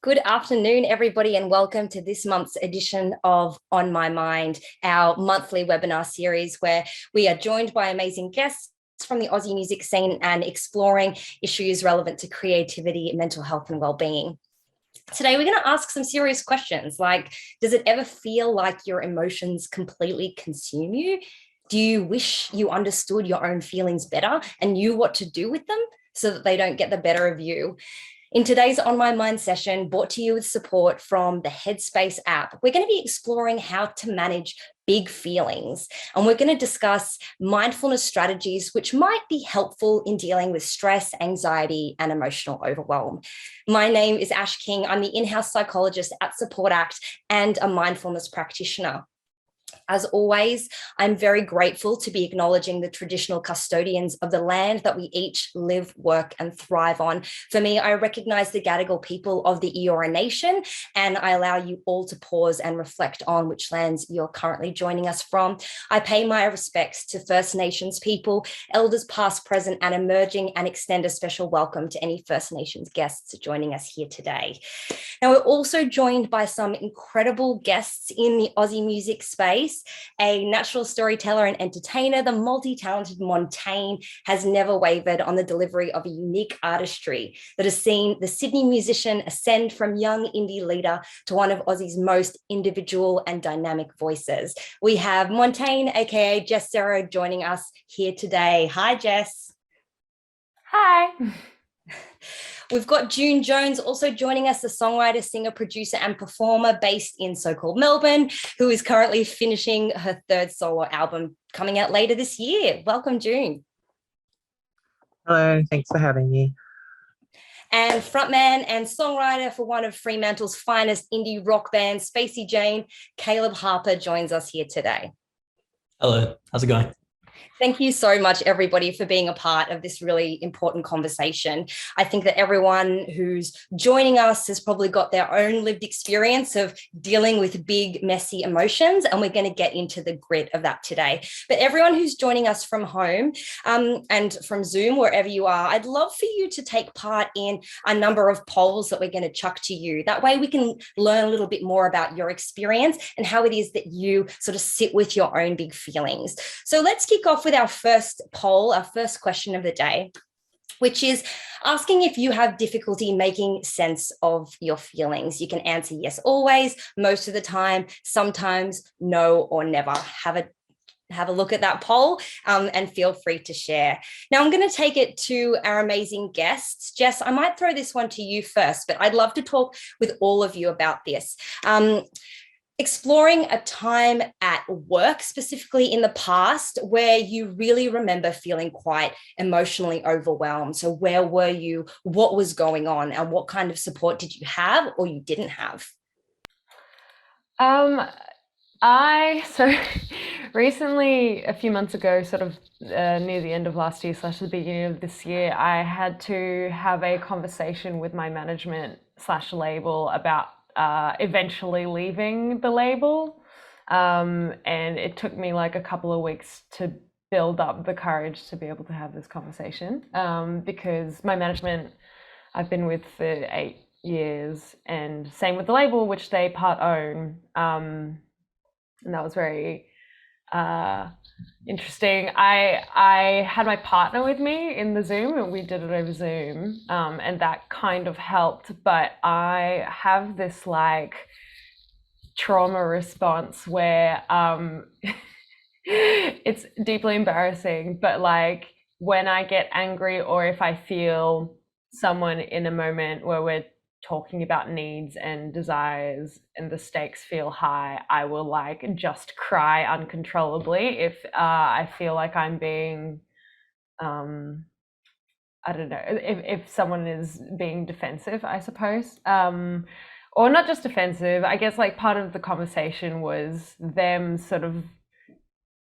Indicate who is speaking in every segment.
Speaker 1: Good afternoon, everybody, and welcome to this month's edition of On My Mind, our monthly webinar series where we are joined by amazing guests from the Aussie music scene and exploring issues relevant to creativity, mental health, and well-being. Today, we're going to ask some serious questions like, does it ever feel like your emotions completely consume you? Do you wish you understood your own feelings better and knew what to do with them so that they don't get the better of you? In today's On My Mind session, brought to you with support from the Headspace app, we're going to be exploring how to manage big feelings. And we're going to discuss mindfulness strategies which might be helpful in dealing with stress, anxiety, and emotional overwhelm. My name is Ash King. I'm the in-house psychologist at Support Act and a mindfulness practitioner. As always, I'm very grateful to be acknowledging the traditional custodians of the land that we each live, work, and thrive on. For me, I recognize the Gadigal people of the Eora Nation, and I allow you all to pause and reflect on which lands you're currently joining us from. I pay my respects to First Nations people, elders past, present, and emerging, and extend a special welcome to any First Nations guests joining us here today. Now, we're also joined by some incredible guests in the Aussie music space. A natural storyteller and entertainer, the multi-talented Montaigne has never wavered on the delivery of a unique artistry that has seen the Sydney musician ascend from young indie leader to one of Aussie's most individual and dynamic voices. We have Montaigne, aka Jess Serro, joining us here today. Hi, Jess.
Speaker 2: Hi.
Speaker 1: We've got June Jones also joining us, the songwriter, singer, producer, and performer based in so-called Melbourne, who is currently finishing her third solo album coming out later this year. Welcome, June.
Speaker 3: Hello, thanks for having me.
Speaker 1: And frontman and songwriter for one of Fremantle's finest indie rock bands, Spacey Jane, Caleb Harper joins us here today.
Speaker 4: Hello, how's it going?
Speaker 1: Thank you so much, everybody, for being a part of this really important conversation. I think that everyone who's joining us has probably got their own lived experience of dealing with big, messy emotions, and we're going to get into the grit of that today. But everyone who's joining us from home and from Zoom, wherever you are, I'd love for you to take part in a number of polls that we're going to chuck to you. That way we can learn a little bit more about your experience and how it is that you sort of sit with your own big feelings. So let's kick off with our first poll, our first question of the day, which is asking if you have difficulty making sense of your feelings. You can answer yes, always, most of the time, sometimes, no, or never. Have a look at that poll and feel free to share. Now, I'm going to take it to our amazing guests. Jess, I might throw this one to you first, but I'd love to talk with all of you about this. Exploring a time at work, specifically in the past, where you really remember feeling quite emotionally overwhelmed. So where were you? What was going on? And what kind of support did you have or you didn't have?
Speaker 2: So recently, a few months ago, sort of near the end of last year / the beginning of this year, I had to have a conversation with my management / label about eventually leaving the label. And it took me like a couple of weeks to build up the courage to be able to have this conversation, because my management I've been with for 8 years, and same with the label, which they part own. And that was very interesting. I had my partner with me in the Zoom, and we did it over Zoom, and that kind of helped. But I have this like trauma response where it's deeply embarrassing, but like when I get angry, or if I feel someone in a moment where we're talking about needs and desires and the stakes feel high, I will like just cry uncontrollably if I feel like I'm being I don't know, if someone is being defensive, I suppose, or not just defensive. I guess like part of the conversation was them sort of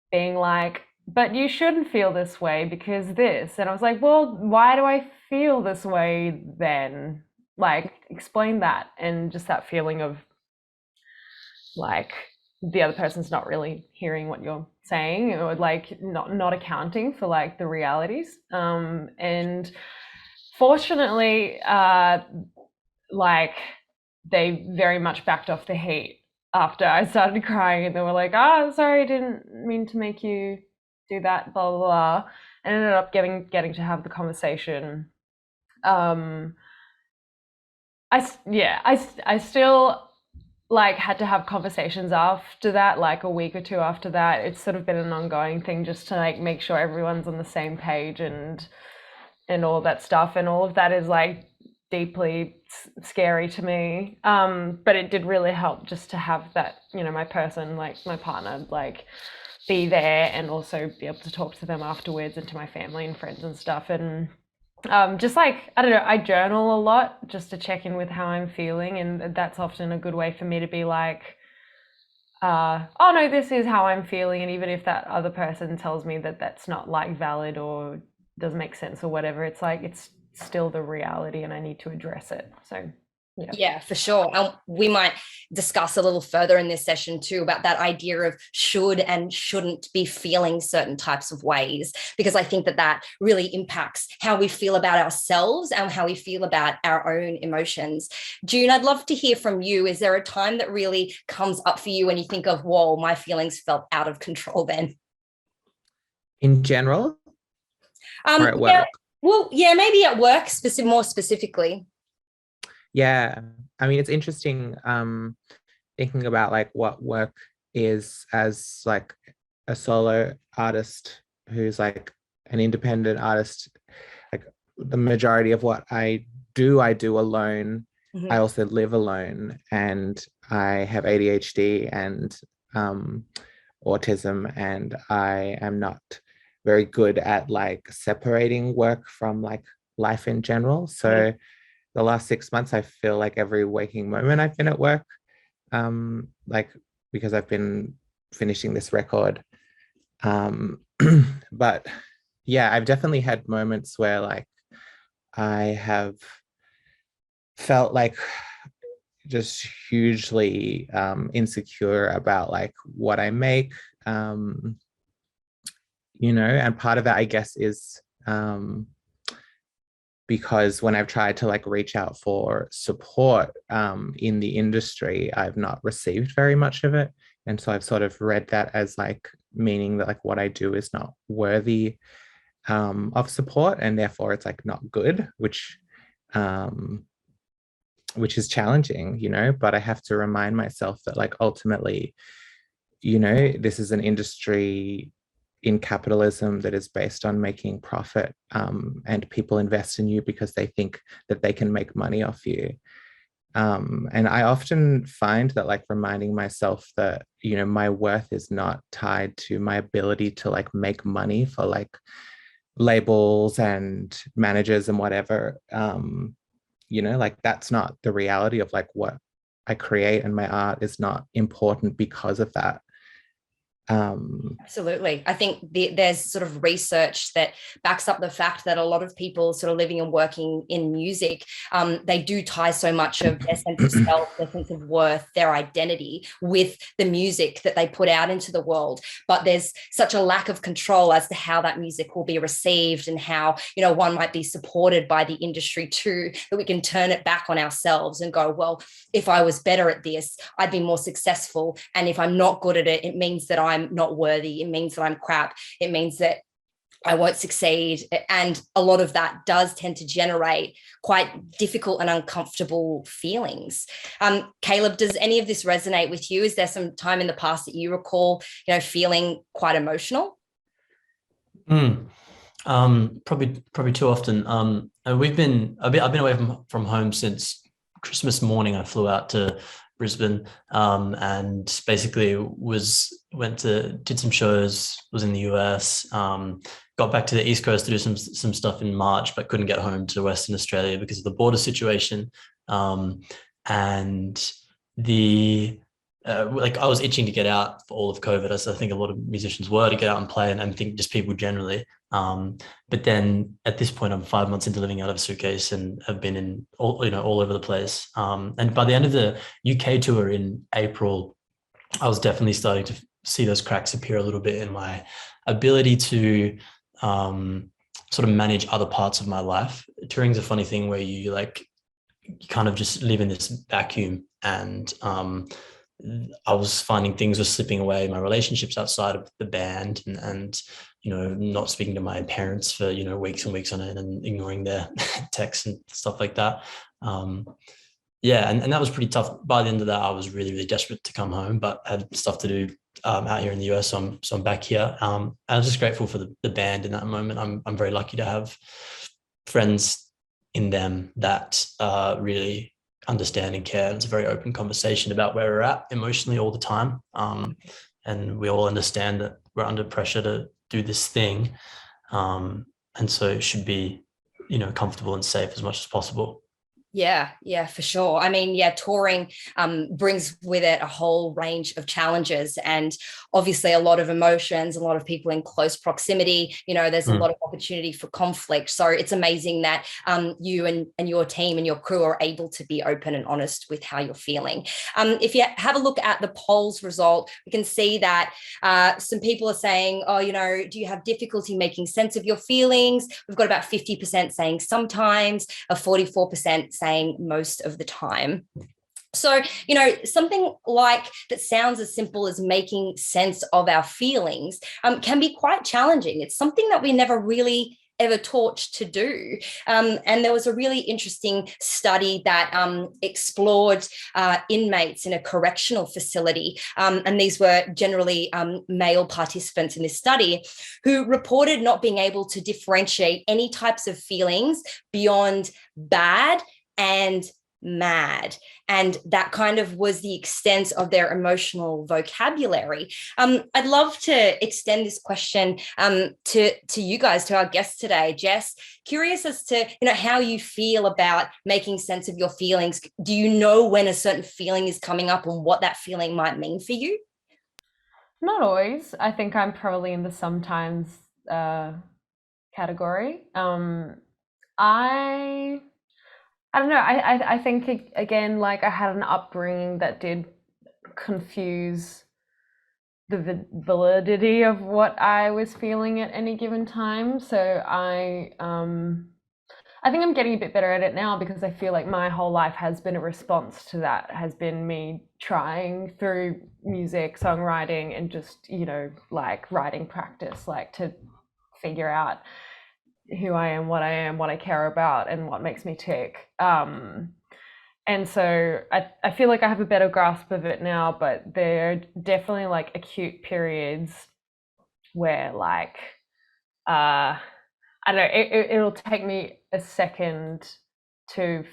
Speaker 2: being like, but you shouldn't feel this way because this. And I was like, well, why do I feel this way then? Like, explain that. And just that feeling of like the other person's not really hearing what you're saying, or like not accounting for like the realities. And fortunately, like they very much backed off the heat after I started crying, and they were like, "Oh, sorry, I didn't mean to make you do that." Blah blah blah. And ended up getting to have the conversation. I still like had to have conversations after that, like a week or two after that. It's sort of been an ongoing thing just to like make sure everyone's on the same page and all that stuff. And all of that is like deeply scary to me. But it did really help just to have that, my person, like my partner, like be there and also be able to talk to them afterwards and to my family and friends and stuff. And just like, I don't know, I journal a lot just to check in with how I'm feeling. And that's often a good way for me to be like, oh no, this is how I'm feeling. And even if that other person tells me that that's not like valid or doesn't make sense or whatever, it's like, it's still the reality and I need to address it. So
Speaker 1: yeah, for sure. We might discuss a little further in this session too about that idea of should and shouldn't be feeling certain types of ways, because I think that really impacts how we feel about ourselves and how we feel about our own emotions. June, I'd love to hear from you. Is there a time that really comes up for you when you think of, whoa, my feelings felt out of control then?
Speaker 3: In general or at
Speaker 1: Yeah,
Speaker 3: work?
Speaker 1: well, yeah, maybe at work, more specifically.
Speaker 3: Yeah, I mean, it's interesting thinking about like what work is as like a solo artist who's like an independent artist. Like the majority of what I do alone. I also live alone, and I have ADHD and autism, and I am not very good at like separating work from like life in general. So the last 6 months, I feel like every waking moment I've been at work, like because I've been finishing this record. But yeah, I've definitely had moments where like I have felt like just hugely insecure about like what I make, and part of that, I guess, is because when I've tried to like reach out for support in the industry, I've not received very much of it. And so I've sort of read that as like meaning that like what I do is not worthy of support, and therefore it's like not good, which is challenging, but I have to remind myself that like ultimately, this is an industry in capitalism that is based on making profit, and people invest in you because they think that they can make money off you. And I often find that like reminding myself that, my worth is not tied to my ability to like make money for like labels and managers and whatever, like that's not the reality of like what I create, and my art is not important because of that.
Speaker 1: Absolutely. I think there's sort of research that backs up the fact that a lot of people sort of living and working in music, they do tie so much of their sense of self, their sense of worth, their identity with the music that they put out into the world. But there's such a lack of control as to how that music will be received and how, one might be supported by the industry too, that we can turn it back on ourselves and go, well, if I was better at this, I'd be more successful. And if I'm not good at it, it means that I'm not worthy. It means that I'm crap. It means that I won't succeed. And a lot of that does tend to generate quite difficult and uncomfortable feelings. Caleb, does any of this resonate with you? Is there some time in the past that you recall, feeling quite emotional?
Speaker 4: Probably too often. I've been away from home since Christmas morning. I flew out to Brisbane, and basically did some shows, was in the US, got back to the East Coast to do some stuff in March, but couldn't get home to Western Australia because of the border situation. And the like I was itching to get out for all of COVID, as I think a lot of musicians were, to get out and play, and I think just people generally. But then at this point, I'm 5 months into living out of a suitcase and have been in all over the place. And by the end of the UK tour in April, I was definitely starting to see those cracks appear a little bit in my ability to sort of manage other parts of my life. Touring's a funny thing where you like you kind of just live in this vacuum. And I was finding things were slipping away, my relationships outside of the band, and not speaking to my parents for weeks and weeks on end, and ignoring their texts and stuff like that. Yeah, and that was pretty tough. By the end of that, I was really, really desperate to come home, but I had stuff to do out here in the US, so I'm back here. I was just grateful for the band in that moment. I'm very lucky to have friends in them that really understand and care. It's a very open conversation about where we're at emotionally all the time, and we all understand that we're under pressure to do this thing, and so it should be comfortable and safe as much as possible.
Speaker 1: Yeah, for sure. I mean, yeah, touring brings with it a whole range of challenges, and obviously a lot of emotions, a lot of people in close proximity. There's a lot of opportunity for conflict. So it's amazing that you and your team and your crew are able to be open and honest with how you're feeling. If you have a look at the polls result, we can see that some people are saying, oh, do you have difficulty making sense of your feelings? We've got about 50% saying sometimes, a 44% saying most of the time. So, something like that sounds as simple as making sense of our feelings can be quite challenging. It's something that we never really ever taught to do. And there was a really interesting study that explored inmates in a correctional facility. And these were generally male participants in this study who reported not being able to differentiate any types of feelings beyond bad and mad. And that kind of was the extent of their emotional vocabulary. I'd love to extend this question to you guys, to our guests today. Jess, curious as to how you feel about making sense of your feelings. Do you know when a certain feeling is coming up and what that feeling might mean for you?
Speaker 2: Not always. I think I'm probably in the sometimes category. I don't know. I think, again, like, I had an upbringing that did confuse the validity of what I was feeling at any given time. So I think I'm getting a bit better at it now, because I feel like my whole life has been a response to that, has been me trying through music, songwriting, and just, like writing practice, like to figure out who I am, what I care about, and what makes me tick. And so I feel like I have a better grasp of it now, but there are definitely like acute periods where, like, I don't know, it'll take me a second to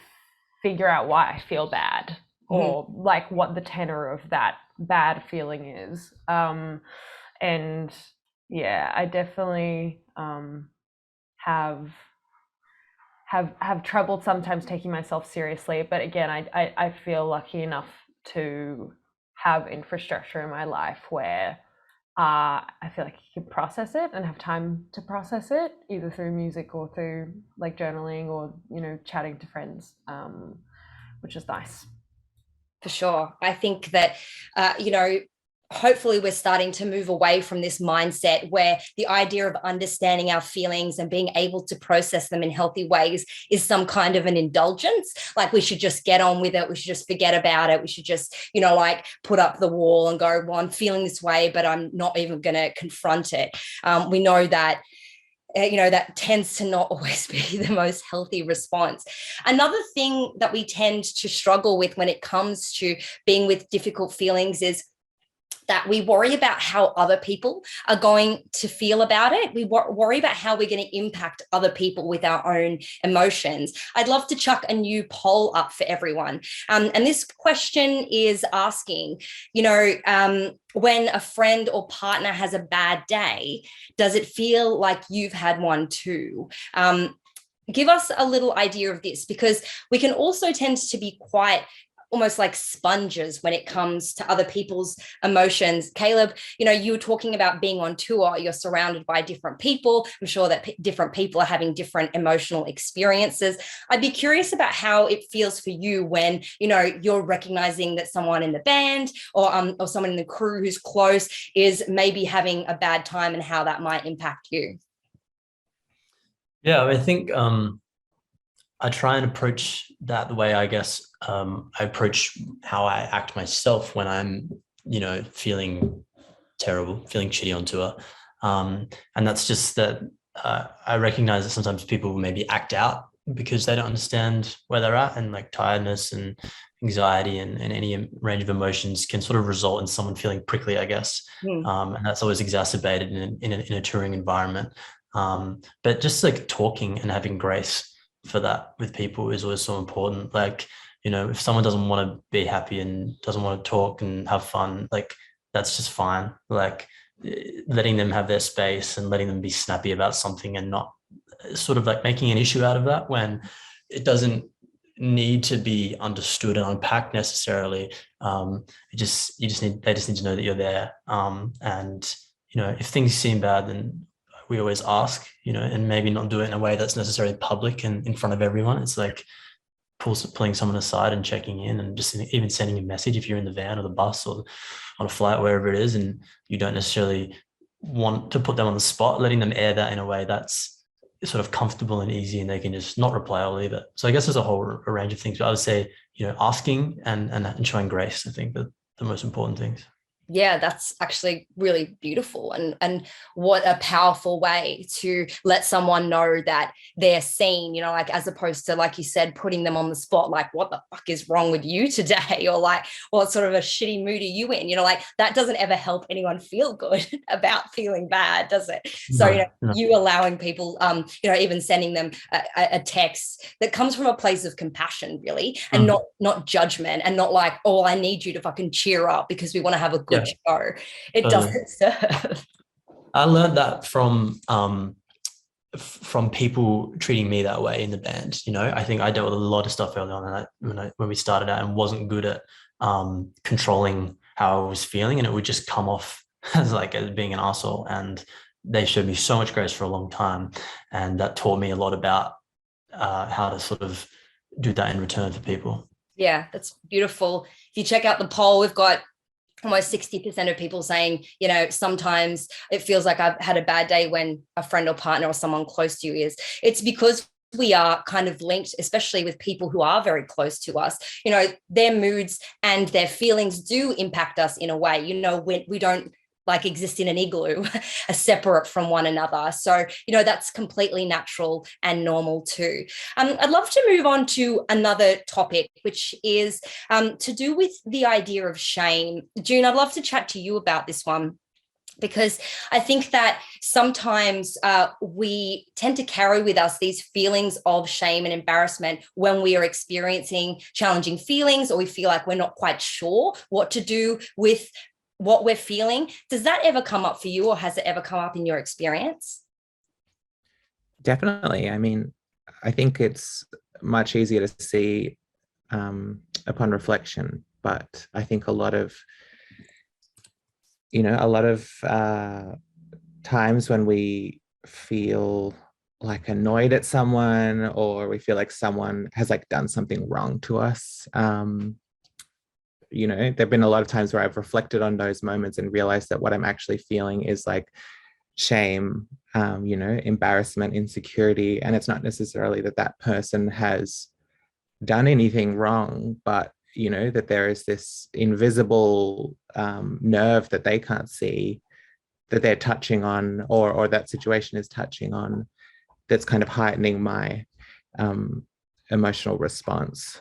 Speaker 2: figure out why I feel bad, or like what the tenor of that bad feeling is. And yeah, I definitely have trouble sometimes taking myself seriously, but again, I feel lucky enough to have infrastructure in my life where I feel like you can process it and have time to process it, either through music or through like journaling or chatting to friends, which is nice.
Speaker 1: For sure. I think that hopefully we're starting to move away from this mindset where the idea of understanding our feelings and being able to process them in healthy ways is some kind of an indulgence. Like, we should just get on with it. We should just forget about it. We should just, like, put up the wall and go, well, I'm feeling this way, but I'm not even going to confront it. We know that that tends to not always be the most healthy response. Another thing that we tend to struggle with when it comes to being with difficult feelings is that we worry about how other people are going to feel about it. We worry about how we're going to impact other people with our own emotions. I'd love to chuck a new poll up for everyone. And this question is asking, when a friend or partner has a bad day, does it feel like you've had one too? Give us a little idea of this, because we can also tend to be quite almost like sponges when it comes to other people's emotions. Caleb, you were talking about being on tour. You're surrounded by different people. I'm sure that different people are having different emotional experiences. I'd be curious about how it feels for you when, you're recognizing that someone in the band or someone in the crew who's close is maybe having a bad time, and how that might impact you.
Speaker 4: Yeah, I think I try and approach that the way, I guess, I approach how I act myself when I'm, feeling terrible, feeling shitty on tour. And that's just that I recognize that sometimes people maybe act out because they don't understand where they're at, and like tiredness and anxiety and any range of emotions can sort of result in someone feeling prickly, I guess. And that's always exacerbated in a touring environment. But just like talking and having grace for that with people is always so important. Like, if someone doesn't want to be happy and doesn't want to talk and have fun, like that's just fine. Like letting them have their space and letting them be snappy about something, and not sort of like making an issue out of that when it doesn't need to be understood and unpacked necessarily. They just need to know that you're there. And if things seem bad, then we always ask, and maybe not do it in a way that's necessarily public and in front of everyone. It's like pulling someone aside and checking in, and just even sending a message if you're in the van or the bus or on a flight, wherever it is, and you don't necessarily want to put them on the spot, letting them air that in a way that's sort of comfortable and easy, and they can just not reply or leave it. So I guess there's a range of things, but I would say, asking and showing grace, I think, the most important things.
Speaker 1: Yeah, that's actually really beautiful, and what a powerful way to let someone know that they're seen, like as opposed to, like you said, putting them on the spot, like what the fuck is wrong with you today, or like what sort of a shitty mood are you in, like that doesn't ever help anyone feel good about feeling bad, does it? So
Speaker 4: No.
Speaker 1: you allowing people, even sending them a text that comes from a place of compassion, really, and not judgment, and not like, oh, I need you to fucking cheer up because we want to have a good show. It doesn't serve.
Speaker 4: I learned that from people treating me that way in the band. I think I dealt with a lot of stuff early on, and when we started out, and wasn't good at controlling how I was feeling, and it would just come off as being an asshole. And they showed me so much grace for a long time, and that taught me a lot about how to sort of do that in return for people.
Speaker 1: Yeah, that's beautiful. If you check out the poll, we've got almost 60% of people saying, sometimes it feels like I've had a bad day when a friend or partner or someone close to you is. It's because we are kind of linked, especially with people who are very close to us. Their moods and their feelings do impact us in a way. We don't exist in an igloo, are separate from one another. So, that's completely natural and normal too. I'd love to move on to another topic, which is to do with the idea of shame. June, I'd love to chat to you about this one, because I think that sometimes we tend to carry with us these feelings of shame and embarrassment when we are experiencing challenging feelings, or we feel like we're not quite sure what to do with what we're feeling. Does that ever come up for you, or has it ever come up in your experience?
Speaker 3: Definitely. I mean, I think it's much easier to see upon reflection, but I think a lot of times when we feel annoyed at someone, or we feel like someone has done something wrong to us, there've been a lot of times where I've reflected on those moments and realized that what I'm actually feeling is shame, embarrassment, insecurity. And it's not necessarily that person has done anything wrong, but, that there is this invisible nerve that they can't see, that they're touching on, or that situation is touching on, that's kind of heightening my emotional response.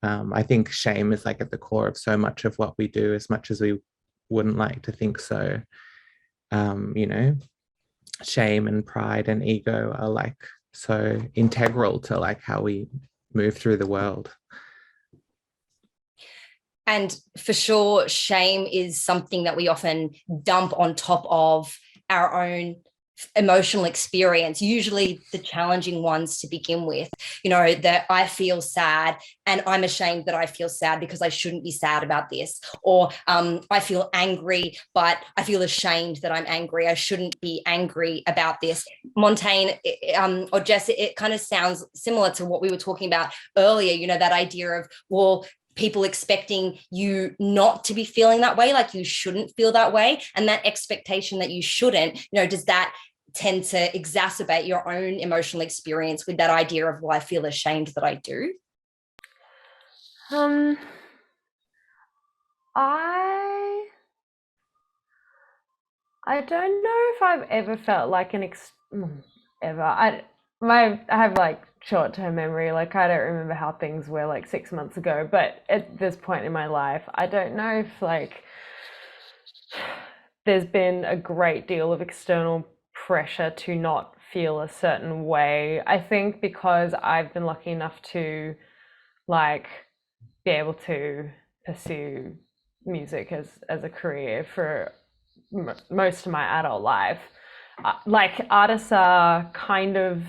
Speaker 3: I think shame is at the core of so much of what we do, as much as we wouldn't like to think so. Shame and pride and ego are so integral to how we move through the world.
Speaker 1: And for sure, shame is something that we often dump on top of our own emotional experience, usually the challenging ones to begin with. That I feel sad and I'm ashamed that I feel sad because I shouldn't be sad about this, or I feel angry but I feel ashamed that I'm angry, I shouldn't be angry about this. Montaigne or Jess, it kind of sounds similar to what we were talking about earlier, that idea of, well, people expecting you not to be feeling that way, like you shouldn't feel that way, and that expectation that you shouldn't, does that tend to exacerbate your own emotional experience with that idea of, well, I feel ashamed that I do?
Speaker 2: I don't know if I've ever felt like ever. I have like short-term memory. Like I don't remember how things were like 6 months ago. But at this point in my life, I don't know if like there's been a great deal of external pressure to not feel a certain way. I think because I've been lucky enough to like be able to pursue music as a career for most of my adult life. Like artists are kind of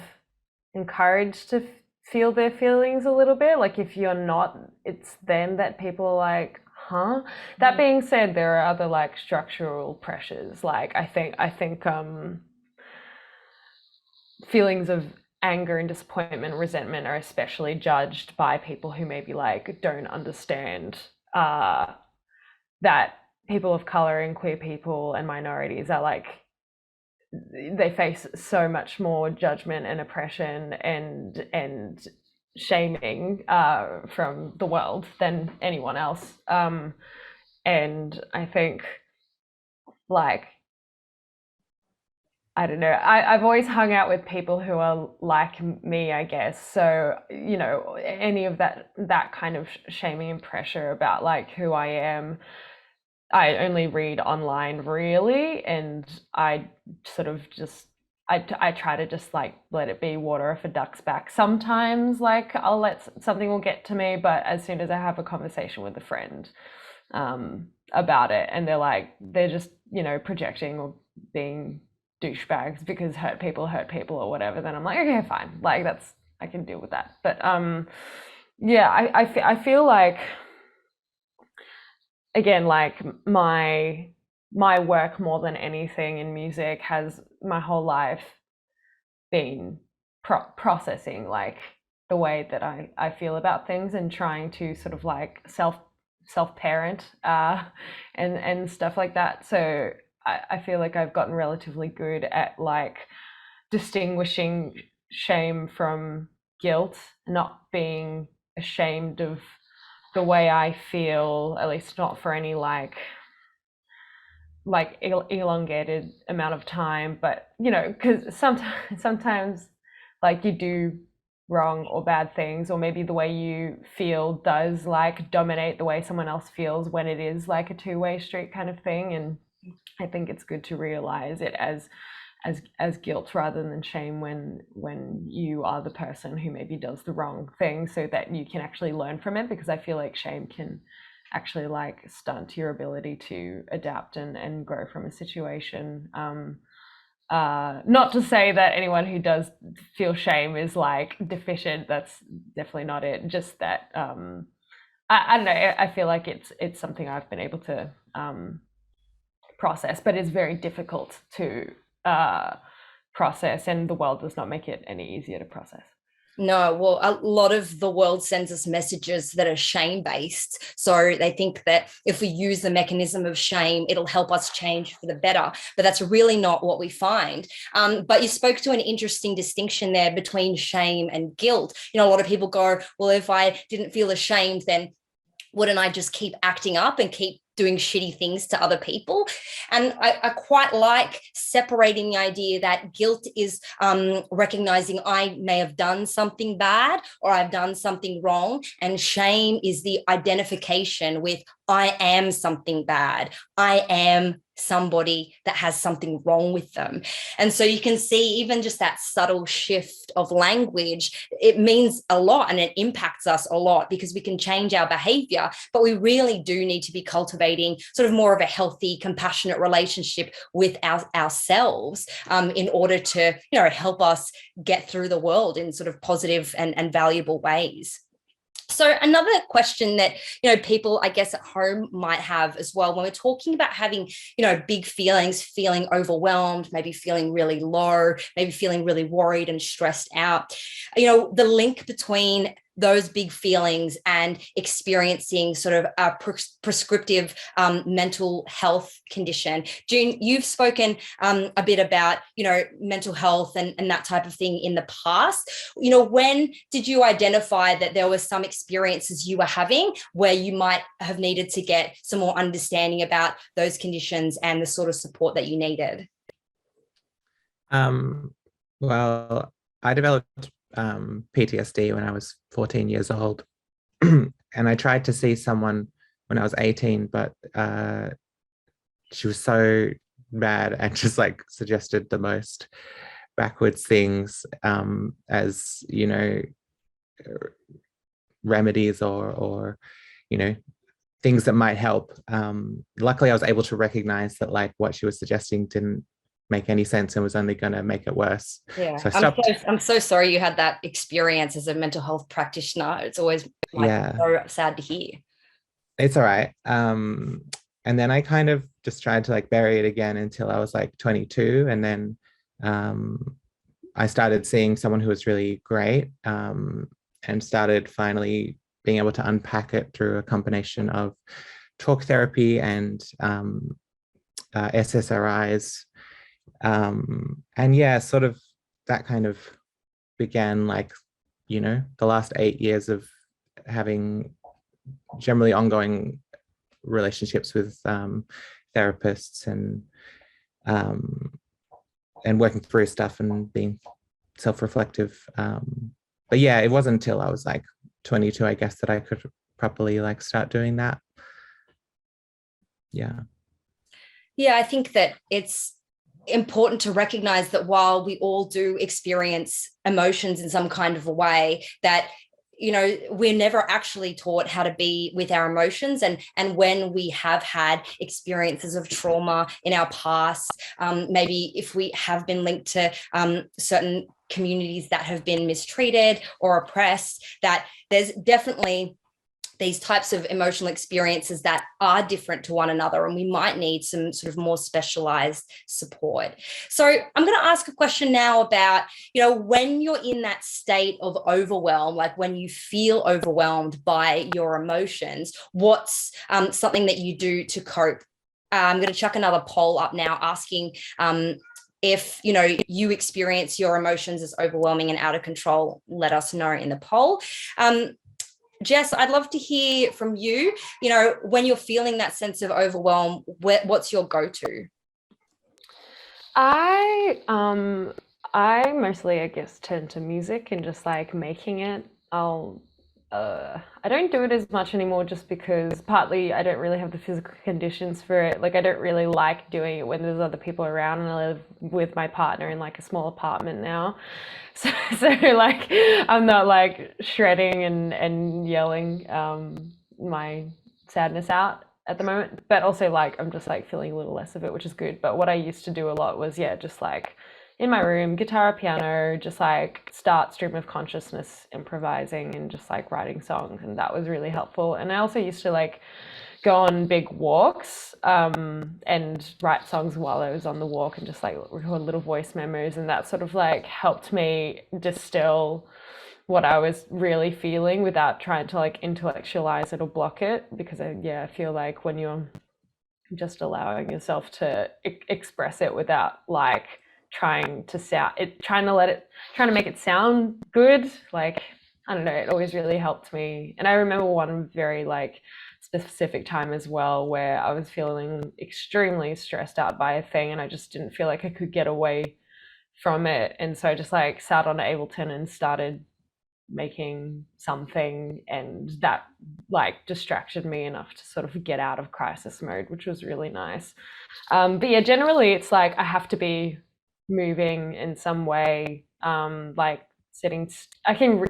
Speaker 2: encouraged to feel their feelings a little bit. Like if you're not, it's then that people are like, huh? That being said, there are other like structural pressures. Like I think feelings of anger and disappointment, resentment are especially judged by people who maybe like don't understand that people of color and queer people and minorities are like, they face so much more judgment and oppression and shaming from the world than anyone else. And I think like, I don't know, I've always hung out with people who are like me, I guess. So, you know, any of that kind of shaming and pressure about like who I am, I only read online really, and I sort of just I try to just like let it be water off a duck's back. Sometimes like I'll let something will get to me, but as soon as I have a conversation with a friend about it, and they're just, you know, projecting or being douchebags because hurt people or whatever, then I'm like, okay, fine, like that's, I can deal with that. But yeah, I feel like, again, like my work more than anything in music has my whole life been processing like the way that I feel about things and trying to sort of like self parent and stuff like that. So I feel like I've gotten relatively good at like distinguishing shame from guilt, not being ashamed of the way I feel, at least not for any like elongated amount of time. But you know, because sometimes like you do wrong or bad things, or maybe the way you feel does like dominate the way someone else feels when it is like a two-way street kind of thing. And I think it's good to realize it as guilt rather than shame when you are the person who maybe does the wrong thing, so that you can actually learn from it, because I feel like shame can actually like stunt your ability to adapt and grow from a situation. Not to say that anyone who does feel shame is like deficient, that's definitely not it, just that I don't know, I feel like it's something I've been able to process, but it's very difficult to process, and the world does not make it any easier to process.
Speaker 1: No, well, a lot of the world sends us messages that are shame-based. So they think that if we use the mechanism of shame, it'll help us change for the better. But that's really not what we find. But you spoke to an interesting distinction there between shame and guilt. You know, a lot of people go, well, if I didn't feel ashamed, then wouldn't I just keep acting up and keep doing shitty things to other people? And I quite like separating the idea that guilt is recognizing I may have done something bad or I've done something wrong, and shame is the identification with I am something bad. I am somebody that has something wrong with them. And so you can see even just that subtle shift of language, it means a lot and it impacts us a lot, because we can change our behavior, but we really do need to be cultivating sort of more of a healthy, compassionate relationship with ourselves in order to, you know, help us get through the world in sort of positive and valuable ways. So another question that, you know, people, I guess, at home might have as well, when we're talking about having, you know, big feelings, feeling overwhelmed, maybe feeling really low, maybe feeling really worried and stressed out, you know, the link between those big feelings and experiencing sort of a prescriptive mental health condition. June, you've spoken a bit about, mental health and that type of thing in the past. When did you identify that there were some experiences you were having where you might have needed to get some more understanding about those conditions and the sort of support that you needed?
Speaker 3: Well, I developed PTSD when I was 14 years old. And I tried to see someone when I was 18, but she was so bad and just like suggested the most backwards things as, remedies or things that might help. Luckily, I was able to recognize that like what she was suggesting didn't make any sense and was only going to make it worse.
Speaker 1: Yeah,
Speaker 3: so I stopped.
Speaker 1: I'm so sorry you had that experience as a mental health practitioner. It's always so sad to hear.
Speaker 3: It's all right. And then I kind of just tried to like bury it again until I was like 22, and then I started seeing someone who was really great, and started finally being able to unpack it through a combination of talk therapy and SSRIs. And yeah, sort of that kind of began like, the last 8 years of having generally ongoing relationships with therapists and working through stuff and being self-reflective. But yeah, it wasn't until I was like 22, I guess, that I could properly like start doing that. Yeah,
Speaker 1: I think that it's important to recognize that while we all do experience emotions in some kind of a way, that we're never actually taught how to be with our emotions, and when we have had experiences of trauma in our past, maybe if we have been linked to certain communities that have been mistreated or oppressed, that there's definitely these types of emotional experiences that are different to one another, and we might need some sort of more specialized support. So I'm going to ask a question now about, when you're in that state of overwhelm, like when you feel overwhelmed by your emotions, what's something that you do to cope? I'm going to chuck another poll up now asking if you experience your emotions as overwhelming and out of control. Let us know in the poll. Jess, I'd love to hear from you. When you're feeling that sense of overwhelm, what's your go-to?
Speaker 2: I mostly, I guess, turn to music and just like making it. I don't do it as much anymore just because partly I don't really have the physical conditions for it. Like I don't really like doing it when there's other people around, and I live with my partner in like a small apartment now. So like I'm not like shredding and yelling my sadness out at the moment, but also like I'm just like feeling a little less of it, which is good. But what I used to do a lot was just like in my room, guitar, piano, just like start stream of consciousness improvising and just like writing songs, and that was really helpful. And I also used to like go on big walks and write songs while I was on the walk and just like record little voice memos, and that sort of like helped me distill what I was really feeling without trying to like intellectualize it or block it, because I feel like when you're just allowing yourself to express it without like trying to make it sound good, like I don't know, it always really helped me. And I remember one very like specific time as well where I was feeling extremely stressed out by a thing and I just didn't feel like I could get away from it, and so I just like sat on Ableton and started making something, and that like distracted me enough to sort of get out of crisis mode, which was really nice. But yeah, generally it's like I have to be moving in some way, like I can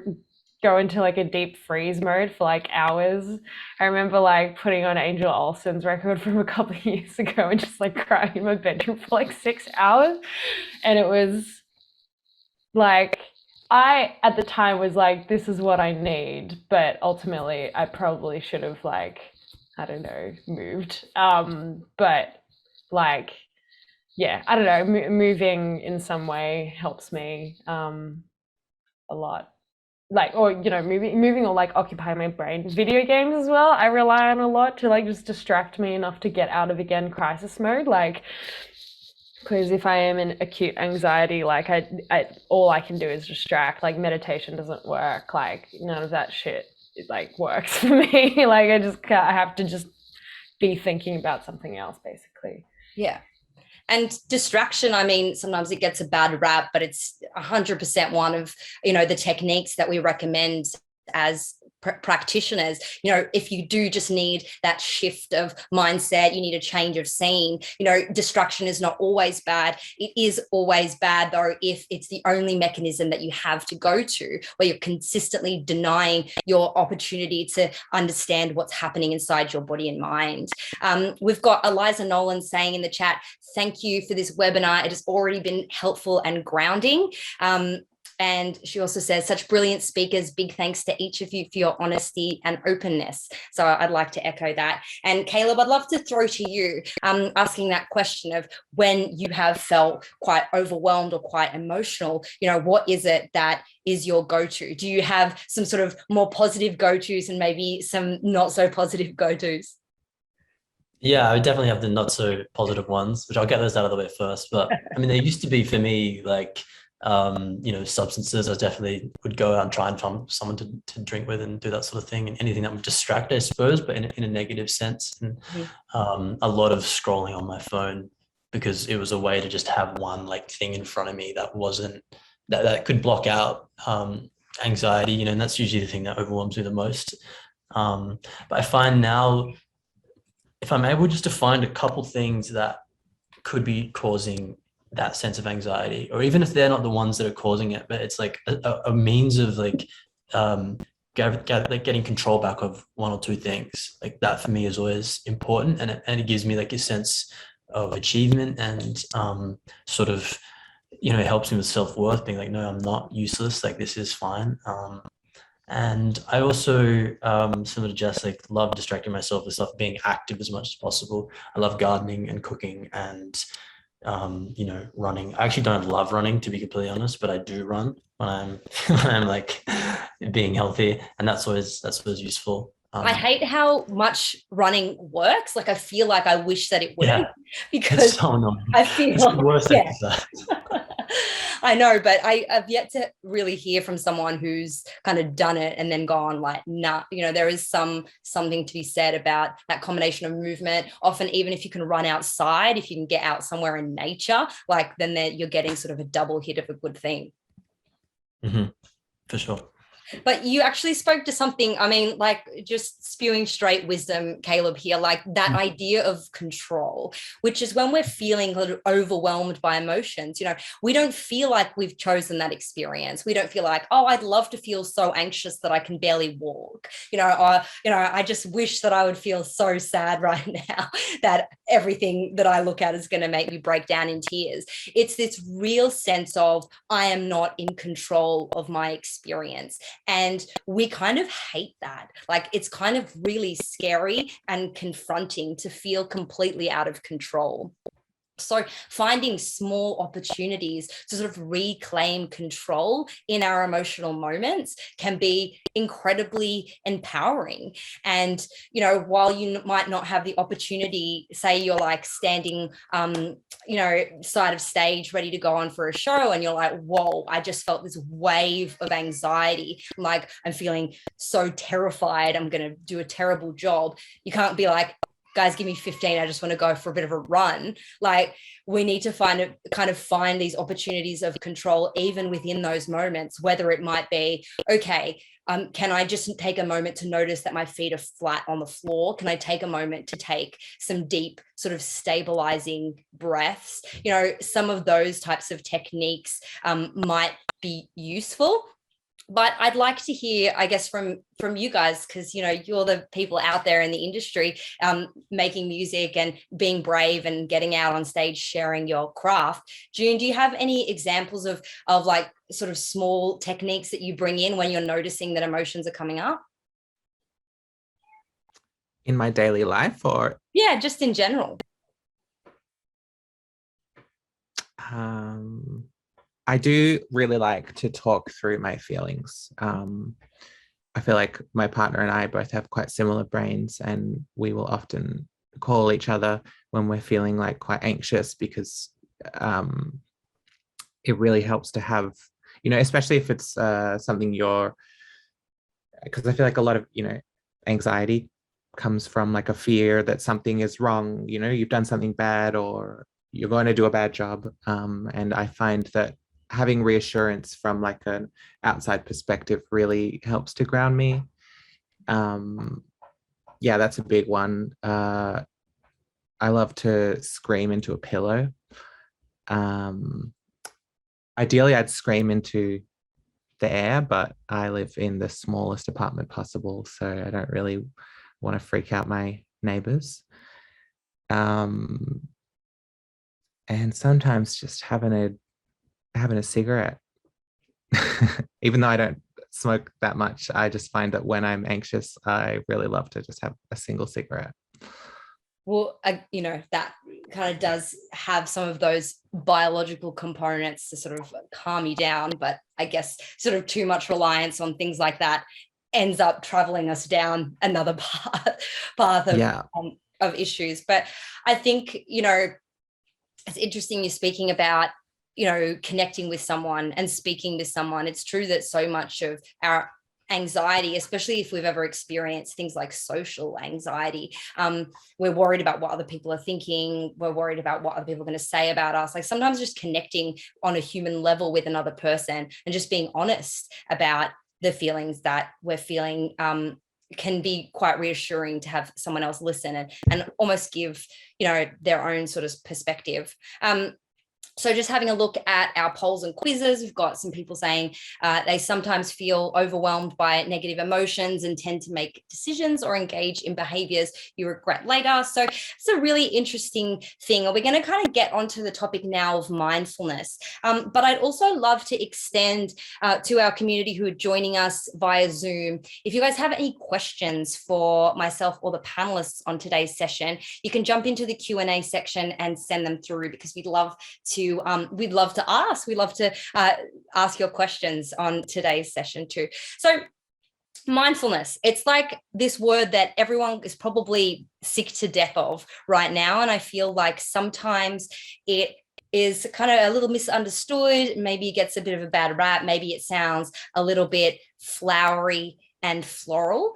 Speaker 2: go into like a deep freeze mode for like hours. I remember like putting on Angel Olsen's record from a couple of years ago and just like crying in my bedroom for like 6 hours, and it was like I at the time was like, this is what I need, but ultimately I probably should have like, I don't know, moved. But like, yeah, I don't know, moving in some way helps me a lot. like, or moving or like occupy my brain. Video games as well, I rely on a lot to like just distract me enough to get out of, again, crisis mode. Like, because if I am in acute anxiety, like I all I can do is distract. Like, meditation doesn't work. Like, none of that shit like works for me. Like, I have to just be thinking about something else, basically.
Speaker 1: Yeah. And distraction, I mean, sometimes it gets a bad rap, but it's 100% one of, the techniques that we recommend as practitioners. If you do just need that shift of mindset, you need a change of scene. Distraction is not always bad. It is always bad, though, if it's the only mechanism that you have to go to, where you're consistently denying your opportunity to understand what's happening inside your body and mind. We've got Eliza Nolan saying in the chat, thank you for this webinar. It has already been helpful and grounding. And she also says, such brilliant speakers. Big thanks to each of you for your honesty and openness. So I'd like to echo that. And Caleb, I'd love to throw to you, asking that question of when you have felt quite overwhelmed or quite emotional, what is it that is your go-to? Do you have some sort of more positive go-tos and maybe some not so positive go-tos?
Speaker 4: Yeah, I would definitely have the not so positive ones, which I'll get those out of the way first. But I mean, there used to be for me, like, substances. I definitely would go out and try and find someone to drink with and do that sort of thing, and anything that would distract, I suppose, but in a negative sense. And a lot of scrolling on my phone, because it was a way to just have one like thing in front of me that wasn't that could block out anxiety, and that's usually the thing that overwhelms me the most. But I find now, if I'm able just to find a couple things that could be causing that sense of anxiety, or even if they're not the ones that are causing it, but it's like a means of like getting control back of one or two things, like that for me is always important, and it gives me like a sense of achievement, and sort of, it helps me with self-worth, being like, no, I'm not useless, like this is fine. And I also, similar to Jess, like love distracting myself with stuff, being active as much as possible. I love gardening and cooking and, running. I actually don't love running, to be completely honest, but I do run when I'm when I'm like being healthy, and that's always useful.
Speaker 1: I hate how much running works. Like, I feel like I wish that it wouldn't, because
Speaker 4: it's so annoying.
Speaker 1: I feel
Speaker 4: It's the worst
Speaker 1: yeah.
Speaker 4: exercise.
Speaker 1: I know, but I've yet to really hear from someone who's kind of done it and then gone like, nah, there is something to be said about that combination of movement. Often, even if you can run outside, if you can get out somewhere in nature, like then you're getting sort of a double hit of a good thing.
Speaker 4: Mm-hmm. For sure.
Speaker 1: But you actually spoke to something, I mean, like just spewing straight wisdom, Caleb, here, like that idea of control, which is when we're feeling overwhelmed by emotions, we don't feel like we've chosen that experience. We don't feel like, oh, I'd love to feel so anxious that I can barely walk, or, I just wish that I would feel so sad right now that everything that I look at is going to make me break down in tears. It's this real sense of, I am not in control of my experience. And we kind of hate that. Like, it's kind of really scary and confronting to feel completely out of control. So finding small opportunities to sort of reclaim control in our emotional moments can be incredibly empowering. And, while you might not have the opportunity, say you're like standing, side of stage ready to go on for a show, and you're like, whoa, I just felt this wave of anxiety. Like, I'm feeling so terrified, I'm going to do a terrible job. You can't be like, guys, give me 15, I just want to go for a bit of a run. Like, we need to find these opportunities of control even within those moments, whether it might be, okay, can I just take a moment to notice that my feet are flat on the floor? Can I take a moment to take some deep sort of stabilizing breaths? Some of those types of techniques might be useful. But I'd like to hear, I guess, from you guys, because, you're the people out there in the industry, making music and being brave and getting out on stage, sharing your craft. June, do you have any examples of like sort of small techniques that you bring in when you're noticing that emotions are coming up?
Speaker 3: In my daily life, or?
Speaker 1: Yeah, just in general.
Speaker 3: I do really like to talk through my feelings. I feel like my partner and I both have quite similar brains, and we will often call each other when we're feeling like quite anxious, because it really helps to have, especially if it's something because I feel like a lot of, anxiety comes from like a fear that something is wrong, you've done something bad or you're going to do a bad job. And I find that having reassurance from like an outside perspective really helps to ground me. Yeah, that's a big one. I love to scream into a pillow. Ideally, I'd scream into the air, but I live in the smallest apartment possible, so I don't really want to freak out my neighbors. And sometimes just having a cigarette, even though I don't smoke that much, I just find that when I'm anxious, I really love to just have a single cigarette.
Speaker 1: Well, that kind of does have some of those biological components to sort of calm you down, but I guess sort of too much reliance on things like that ends up traveling us down another path of issues. But I think, it's interesting you're speaking about, connecting with someone and speaking with someone. It's true that so much of our anxiety, especially if we've ever experienced things like social anxiety, we're worried about what other people are thinking, we're worried about what other people are going to say about us. Like sometimes just connecting on a human level with another person and just being honest about the feelings that we're feeling can be quite reassuring to have someone else listen and almost give their own sort of perspective. So just having a look at our polls and quizzes, we've got some people saying they sometimes feel overwhelmed by negative emotions and tend to make decisions or engage in behaviors you regret later. So it's a really interesting thing. We're going to kind of get onto the topic now of mindfulness. But I'd also love to extend to our community who are joining us via Zoom. If you guys have any questions for myself or the panelists on today's session, you can jump into the Q&A section and send them through, because we'd love to ask your questions on today's session too. So mindfulness, it's like this word that everyone is probably sick to death of right now, and I feel like sometimes it is kind of a little misunderstood. Maybe it gets a bit of a bad rap. Maybe it sounds a little bit flowery and floral.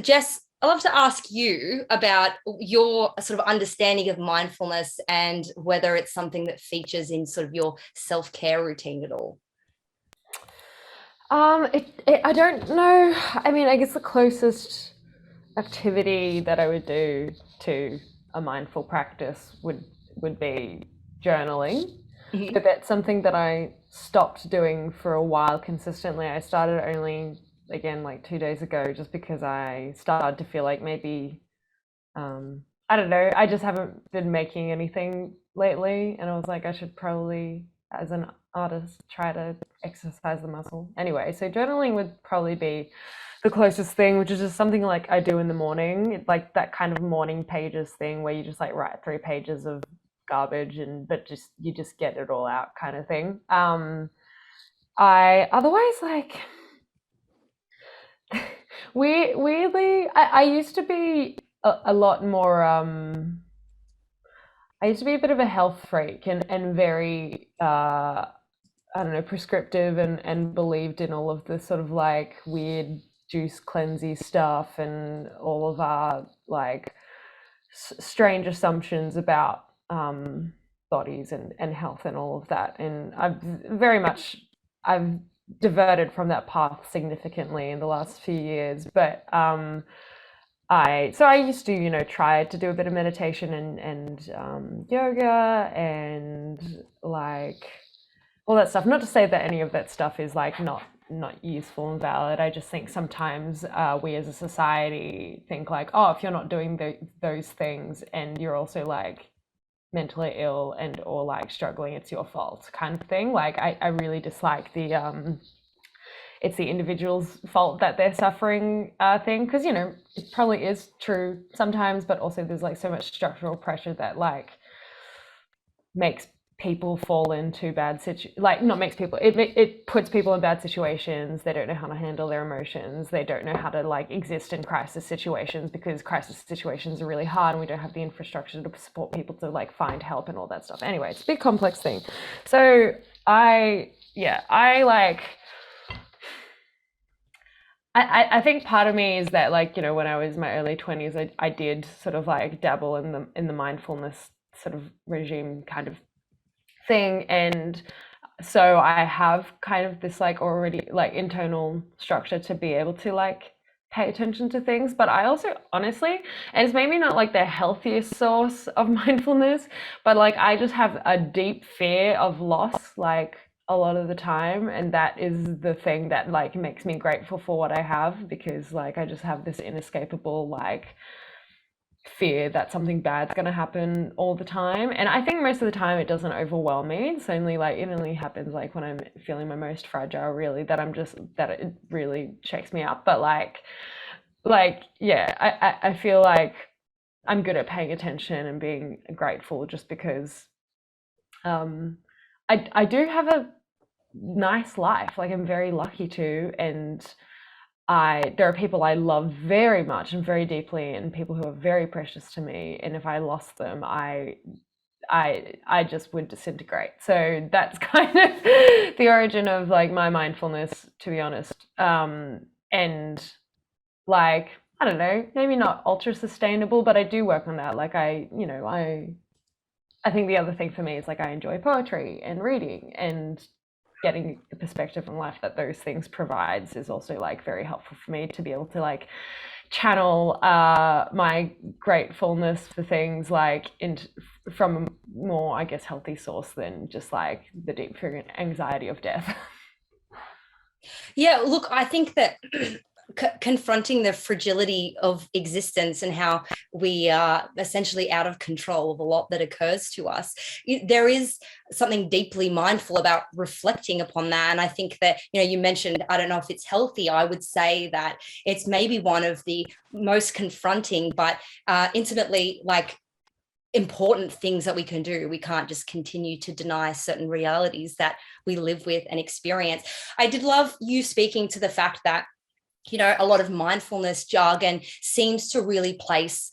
Speaker 1: Jess, I'd love to ask you about your sort of understanding of mindfulness and whether it's something that features in sort of your self-care routine at all.
Speaker 2: I don't know. I mean, I guess the closest activity that I would do to a mindful practice would be journaling.
Speaker 1: Mm-hmm.
Speaker 2: But that's something that I stopped doing for a while consistently. I started only again like 2 days ago, just because I started to feel like maybe I don't know, I just haven't been making anything lately, and I was like, I should probably, as an artist, try to exercise the muscle. Anyway, so journaling would probably be the closest thing, which is just something like I do in the morning, like that kind of morning pages thing where you just like write 3 pages of garbage but you just get it all out kind of thing. I otherwise like weirdly, I used to be a lot more I used to be a bit of a health freak and very I don't know, prescriptive and believed in all of this sort of like weird juice cleansy stuff and all of our like strange assumptions about bodies and health and all of that. And I've diverted from that path significantly in the last few years. But I used to, try to do a bit of meditation and yoga and like all that stuff. Not to say that any of that stuff is like not useful and valid. I just think sometimes we as a society think like, oh, if you're not doing those things and you're also like mentally ill and or like struggling, it's your fault kind of thing. Like I really dislike the it's the individual's fault that they're suffering thing, because it probably is true sometimes, but also there's like so much structural pressure that like makes people fall into bad not makes people, it puts people in bad situations. They don't know how to handle their emotions. They don't know how to like exist in crisis situations, because crisis situations are really hard and we don't have the infrastructure to support people to like find help and all that stuff. Anyway, it's a big complex thing. So I think part of me is that, like, you know, when I was in my early 20s, I did sort of like dabble in the mindfulness sort of regime kind of thing, and so I have kind of this like already like internal structure to be able to like pay attention to things. But I also honestly, and it's maybe not like the healthiest source of mindfulness, but like I just have a deep fear of loss, like a lot of the time, and that is the thing that like makes me grateful for what I have, because like I just have this inescapable like fear that something bad's going to happen all the time. And I think most of the time it doesn't overwhelm me. It's only like, it only happens like when I'm feeling my most fragile, really, that it really shakes me up. But yeah, I feel like I'm good at paying attention and being grateful, just because I do have a nice life. Like, I'm very lucky to, and there are people I love very much and very deeply, and people who are very precious to me. And if I lost them, I just would disintegrate. So that's kind of the origin of like my mindfulness, to be honest. And like, I don't know, maybe not ultra sustainable, but I do work on that. Like I think the other thing for me is like I enjoy poetry and reading, and getting the perspective on life that those things provides is also like very helpful for me to be able to like channel my gratefulness for things like from a more, I guess, healthy source than just like the deep fear and anxiety of death.
Speaker 1: Yeah, look, I think that confronting the fragility of existence and how we are essentially out of control of a lot that occurs to us, there is something deeply mindful about reflecting upon that. And I think that, you know, you mentioned, I don't know if it's healthy, I would say that it's maybe one of the most confronting but intimately like important things that we can do. We can't just continue to deny certain realities that we live with and experience. I did love you speaking to the fact that, you know, a lot of mindfulness jargon seems to really place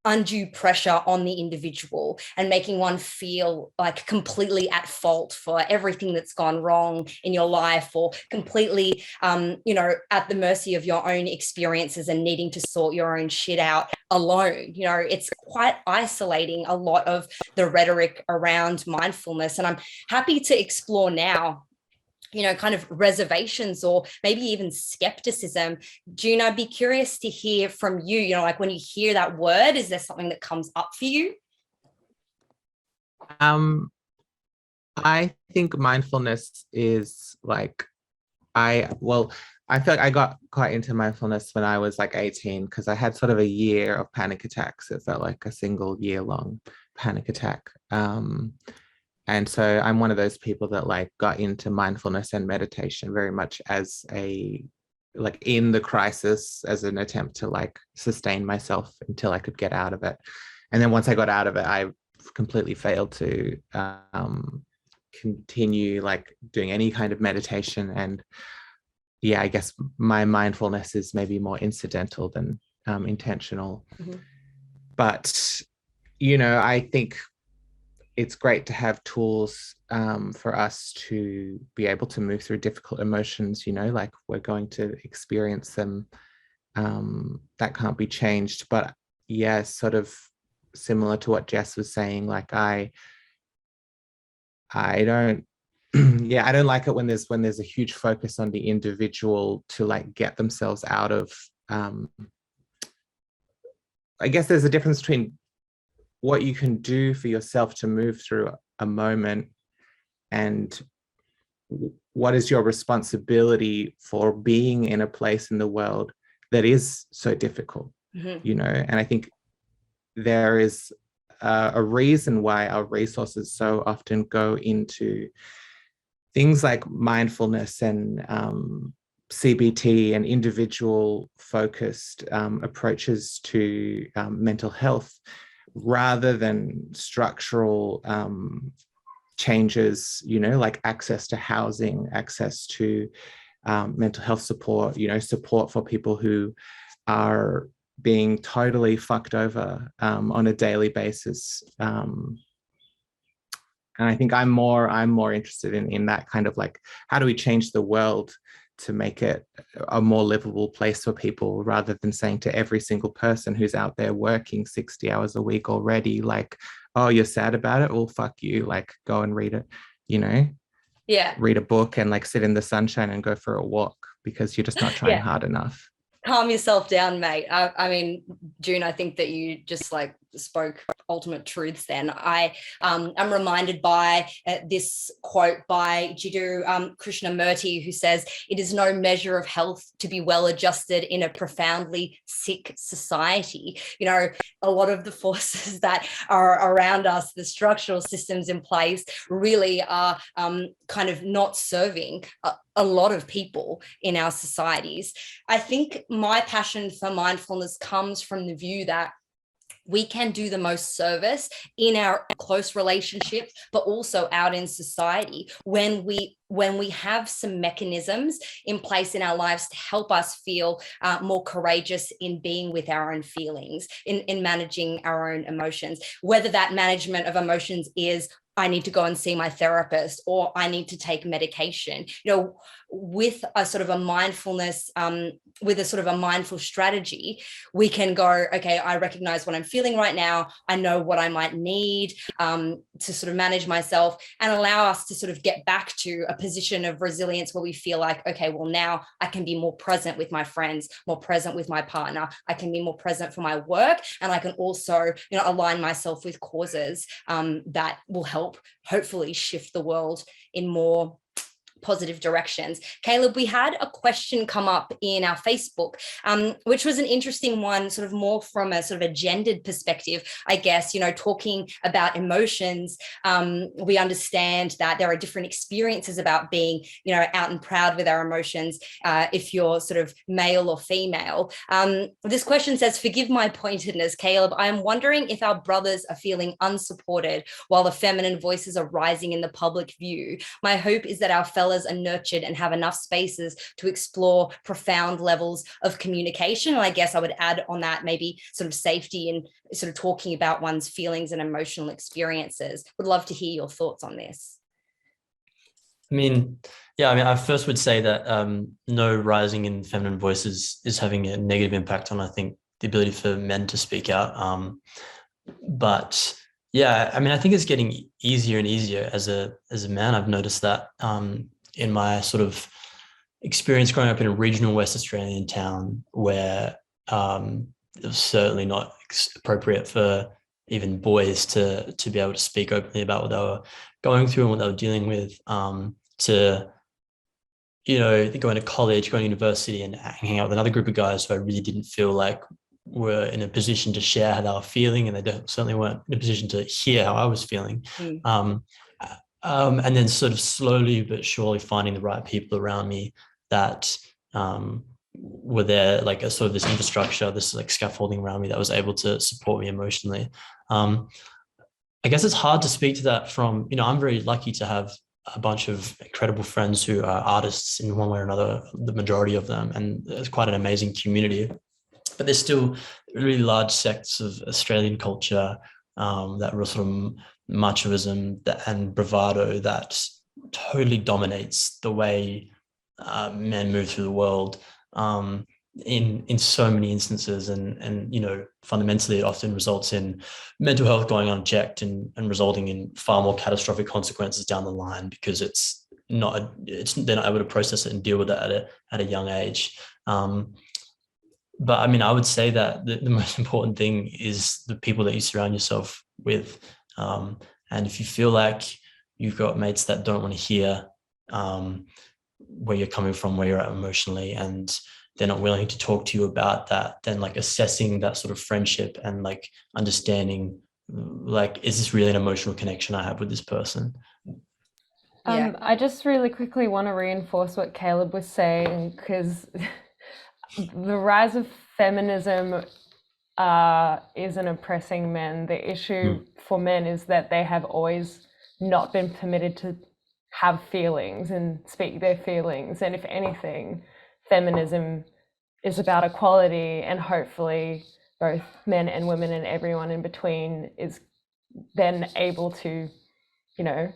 Speaker 1: undue pressure on the individual and making one feel like completely at fault for everything that's gone wrong in your life, or completely, you know, at the mercy of your own experiences and needing to sort your own shit out alone. You know, it's quite isolating, a lot of the rhetoric around mindfulness. And I'm happy to explore now, you know, kind of reservations or maybe even skepticism. June, I'd be curious to hear from you, you know, like when you hear that word, is there something that comes up for you?
Speaker 3: I think mindfulness is like, I feel like I got quite into mindfulness when I was like 18, because I had sort of a year of panic attacks. It felt like a single year long panic attack. And so I'm one of those people that like got into mindfulness and meditation very much as a, like in the crisis, as an attempt to like sustain myself until I could get out of it. And then once I got out of it, I completely failed to continue like doing any kind of meditation. And yeah, I guess my mindfulness is maybe more incidental than intentional. Mm-hmm. But, you know, I think it's great to have tools for us to be able to move through difficult emotions, you know, like we're going to experience them, that can't be changed. But yeah, sort of similar to what Jess was saying, like I don't, yeah, I don't like it when there's a huge focus on the individual to like get themselves out of, I guess there's a difference between what you can do for yourself to move through a moment and what is your responsibility for being in a place in the world that is so difficult, mm-hmm. you know. And I think there is a reason why our resources so often go into things like mindfulness and CBT and individual focused approaches to mental health, rather than structural changes, you know, like access to housing, access to mental health support, you know, support for people who are being totally fucked over on a daily basis. And I think I'm more interested in that kind of like, how do we change the world to make it a more livable place for people, rather than saying to every single person who's out there working 60 hours a week already, like, oh, you're sad about it? Well, fuck you. Like, go and read it, you know?
Speaker 1: Yeah.
Speaker 3: Read a book and like sit in the sunshine and go for a walk, because you're just not trying hard enough.
Speaker 1: Calm yourself down, mate. I mean, June, I think that you just like spoke ultimate truths then. I'm reminded by this quote by Jiddu Krishnamurti, who says, "It is no measure of health to be well adjusted in a profoundly sick society." You know, a lot of the forces that are around us, the systems in place, really are kind of not serving a lot of people in our societies. I think my passion for mindfulness comes from the view that we can do the most service in our close relationships, but also out in society when we have some mechanisms in place in our lives to help us feel more courageous in being with our own feelings, in managing our own emotions, whether that management of emotions is, I need to go and see my therapist, or I need to take medication, you know, with a sort of a mindfulness, with a sort of a mindful strategy, we can go, okay, I recognize what I'm feeling right now. I know what I might need to sort of manage myself, and allow us to sort of get back to a position of resilience where we feel like, okay, well, now I can be more present with my friends, more present with my partner. I can be more present for my work. And I can also, you know, align myself with causes that will help hopefully shift the world in more positive directions. Caleb, we had a question come up in our Facebook, which was an interesting one, sort of more from a sort of a gendered perspective, I guess, you know, talking about emotions. We understand that there are different experiences about being, you know, out and proud with our emotions, if you're sort of male or female. This question says, forgive my pointedness, Caleb. I am wondering if our brothers are feeling unsupported while the feminine voices are rising in the public view. My hope is that our fellows are nurtured and have enough spaces to explore profound levels of communication. And I guess I would add on that maybe sort of safety and sort of talking about one's feelings and emotional experiences. Would love to hear your thoughts on this.
Speaker 4: I mean, yeah, I mean, I first would say that no rising in feminine voices is having a negative impact on, I think, the ability for men to speak out. But yeah, I mean, I think it's getting easier and easier as a man. I've noticed that in my sort of experience growing up in a regional West Australian town where it was certainly not appropriate for even boys to be able to speak openly about what they were going through and what they were dealing with, to, you know, going to college, going to university and hanging out with another group of guys who I really didn't feel like were in a position to share how they were feeling, and they certainly weren't in a position to hear how I was feeling. And then sort of slowly but surely finding the right people around me that were there, like a sort of this infrastructure, this like scaffolding around me that was able to support me emotionally. I guess it's hard to speak to that from, you know, I'm very lucky to have a bunch of incredible friends who are artists in one way or another, the majority of them, and it's quite an amazing community. But there's still really large sects of Australian culture, that real sort of machoism and bravado that totally dominates the way men move through the world, in so many instances, and you know, fundamentally it often results in mental health going unchecked and resulting in far more catastrophic consequences down the line, because they're not able to process it and deal with it at a young age. But I mean, I would say that the most important thing is the people that you surround yourself with. And if you feel like you've got mates that don't want to hear where you're coming from, where you're at emotionally, and they're not willing to talk to you about that, then like assessing that sort of friendship and like understanding, like, is this really an emotional connection I have with this person?
Speaker 2: Yeah. I just really quickly want to reinforce what Caleb was saying, because the rise of feminism isn't oppressing men. The issue for men is that they have always not been permitted to have feelings and speak their feelings. And if anything, feminism is about equality, and hopefully both men and women and everyone in between is then able to, you know,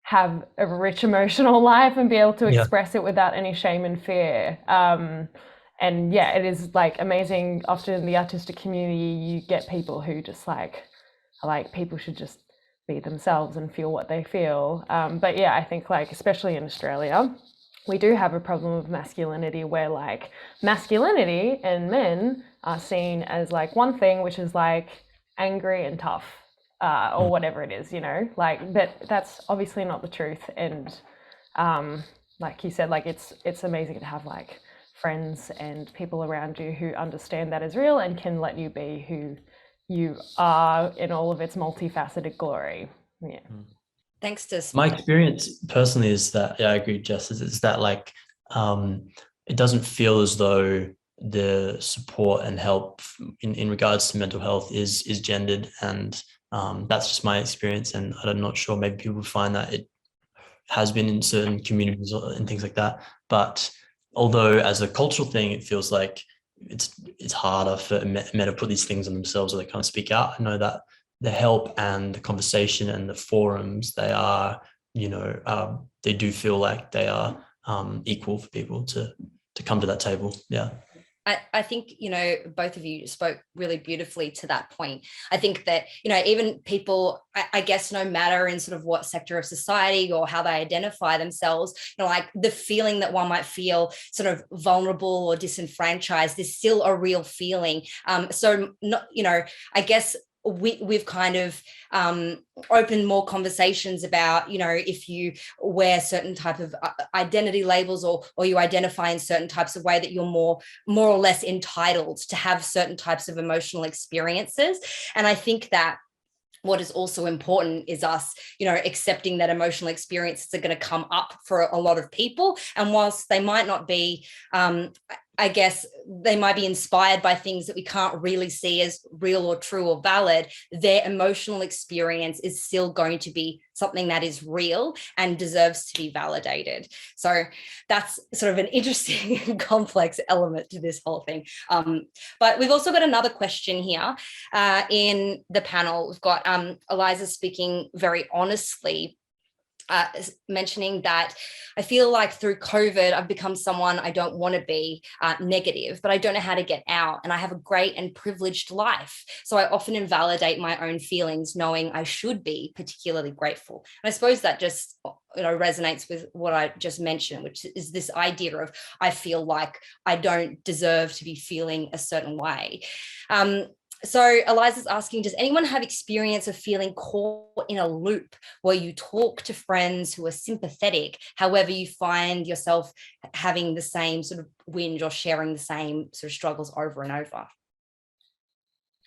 Speaker 2: have a rich emotional life and be able to express it without any shame and fear. And yeah, it is like amazing. Often in the artistic community, you get people who just like people should just be themselves and feel what they feel. But yeah, I think like especially in Australia, we do have a problem of masculinity where like masculinity and men are seen as like one thing, which is like angry and tough, or whatever it is, you know, like, but that's obviously not the truth. And like you said, like it's amazing to have like friends and people around you who understand that is real and can let you be who you are in all of its multifaceted glory. Yeah.
Speaker 1: Thanks to
Speaker 4: my experience personally is that, yeah, I agree, Jess, is that like it doesn't feel as though the support and help in regards to mental health is gendered, and that's just my experience, and I'm not sure, maybe people find that it has been in certain communities and things like that. But although as a cultural thing, it feels like it's harder for men to put these things on themselves, or they kind of speak out. I know that the help and the conversation and the forums, they are, you know, they do feel like they are equal for people to come to that table. Yeah.
Speaker 1: I think, you know, both of you spoke really beautifully to that point. I think that, you know, even people, I guess, no matter in sort of what sector of society or how they identify themselves, you know, like the feeling that one might feel sort of vulnerable or disenfranchised is still a real feeling. So, not, you know, I guess we've kind of opened more conversations about, you know, if you wear certain type of identity labels, or you identify in certain types of way, that you're more or less entitled to have certain types of emotional experiences. And I think that what is also important is us, you know, accepting that emotional experiences are going to come up for a lot of people. And whilst they might not be, I guess they might be inspired by things that we can't really see as real or true or valid, their emotional experience is still going to be something that is real and deserves to be validated. So that's sort of an interesting and complex element to this whole thing. But we've also got another question here in the panel. We've got Eliza speaking very honestly, mentioning that I feel like through COVID, I've become someone I don't want to be, negative, but I don't know how to get out. And I have a great and privileged life. So I often invalidate my own feelings, knowing I should be particularly grateful. And I suppose that just, you know, resonates with what I just mentioned, which is this idea of I feel like I don't deserve to be feeling a certain way. So Eliza's asking, does anyone have experience of feeling caught in a loop where you talk to friends who are sympathetic, however you find yourself having the same sort of whinge or sharing the same sort of struggles over and over?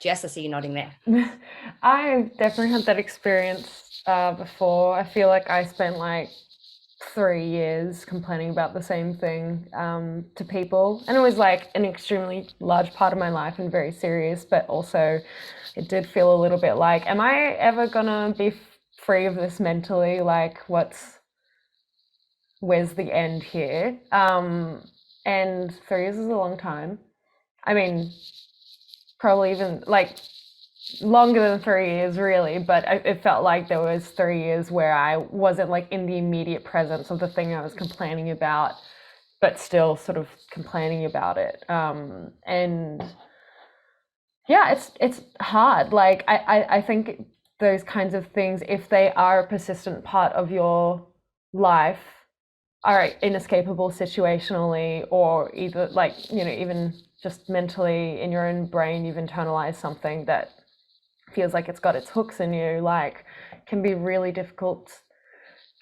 Speaker 1: Jess, I see you nodding there.
Speaker 2: I definitely had that experience before. I feel like I spent like 3 years complaining about the same thing to people, and it was like an extremely large part of my life and very serious, but also it did feel a little bit like, am I ever gonna be free of this mentally? Like, where's the end here? And 3 years is a long time. I mean, probably even like longer than 3 years really, but it felt like there was 3 years where I wasn't like in the immediate presence of the thing I was complaining about, but still sort of complaining about it. And yeah, it's hard. Like I think those kinds of things, if they are a persistent part of your life, are inescapable situationally, or either like, you know, even just mentally in your own brain, you've internalized something that feels like it's got its hooks in you, like, can be really difficult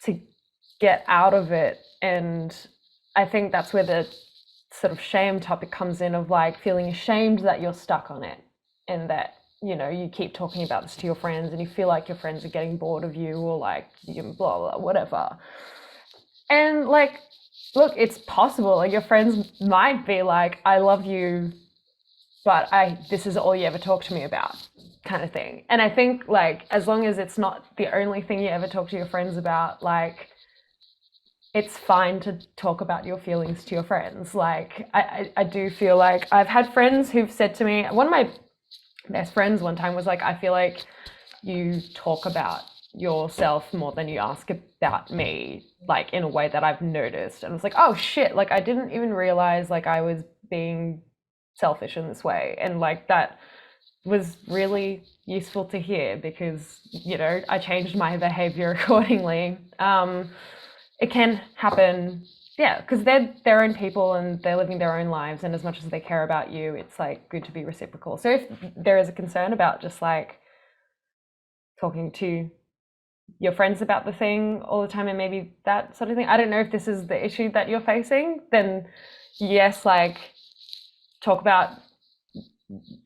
Speaker 2: to get out of it. And I think that's where the sort of shame topic comes in, of like feeling ashamed that you're stuck on it, and that, you know, you keep talking about this to your friends and you feel like your friends are getting bored of you, or like you blah blah whatever. And like, look, it's possible, like your friends might be like, I love you, but this is all you ever talk to me about. kind of thing. And I think like, as long as it's not the only thing you ever talk to your friends about, like, it's fine to talk about your feelings to your friends. Like, I do feel like I've had friends who've said to me, one of my best friends one time was like, I feel like you talk about yourself more than you ask about me, like in a way that I've noticed. And I was like, oh shit, like I didn't even realize like I was being selfish in this way. And like that was really useful to hear, because, you know, I changed my behavior accordingly. It can happen, yeah, because they're their own people and they're living their own lives, and as much as they care about you, it's like good to be reciprocal. So if there is a concern about just like talking to your friends about the thing all the time and maybe that sort of thing, I don't know if this is the issue that you're facing, then yes, like talk about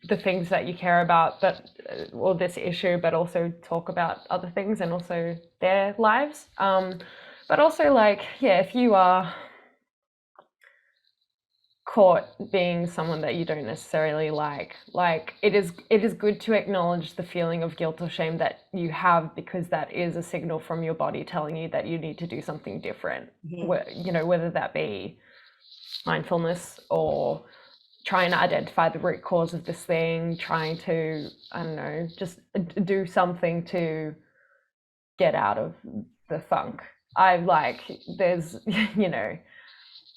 Speaker 2: the things that you care about, but or this issue, but also talk about other things and also their lives. But also, like, yeah, if you are caught being someone that you don't necessarily like it is good to acknowledge the feeling of guilt or shame that you have, because that is a signal from your body telling you that you need to do something different. You know, whether that be mindfulness or trying to identify the root cause of this thing, trying to, I don't know, just do something to get out of the funk. There's, you know,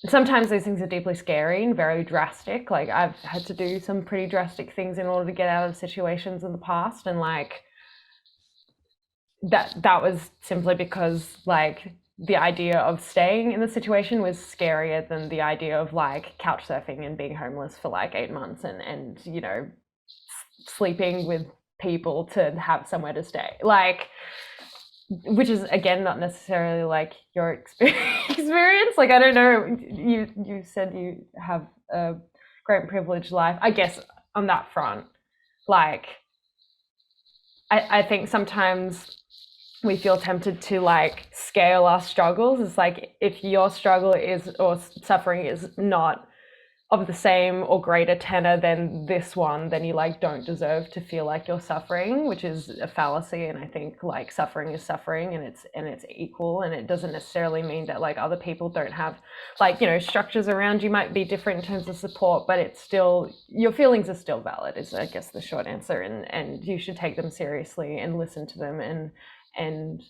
Speaker 2: sometimes those things are deeply scary and very drastic. Like I've had to do some pretty drastic things in order to get out of situations in the past, and like that was simply because like the idea of staying in the situation was scarier than the idea of like couch surfing and being homeless for like 8 months and you know, sleeping with people to have somewhere to stay. Like, which is again not necessarily like your experience. Like I don't know, you said you have a great and privileged life, I guess, on that front. Like I think sometimes we feel tempted to like scale our struggles. It's like if your struggle is, or suffering is not of the same or greater tenor than this one, then you like don't deserve to feel like you're suffering, which is a fallacy. And I think like suffering is suffering, and it's equal, and it doesn't necessarily mean that like other people don't have, like, you know, structures around you might be different in terms of support, but it's still, your feelings are still valid, is I guess the short answer, and you should take them seriously and listen to them and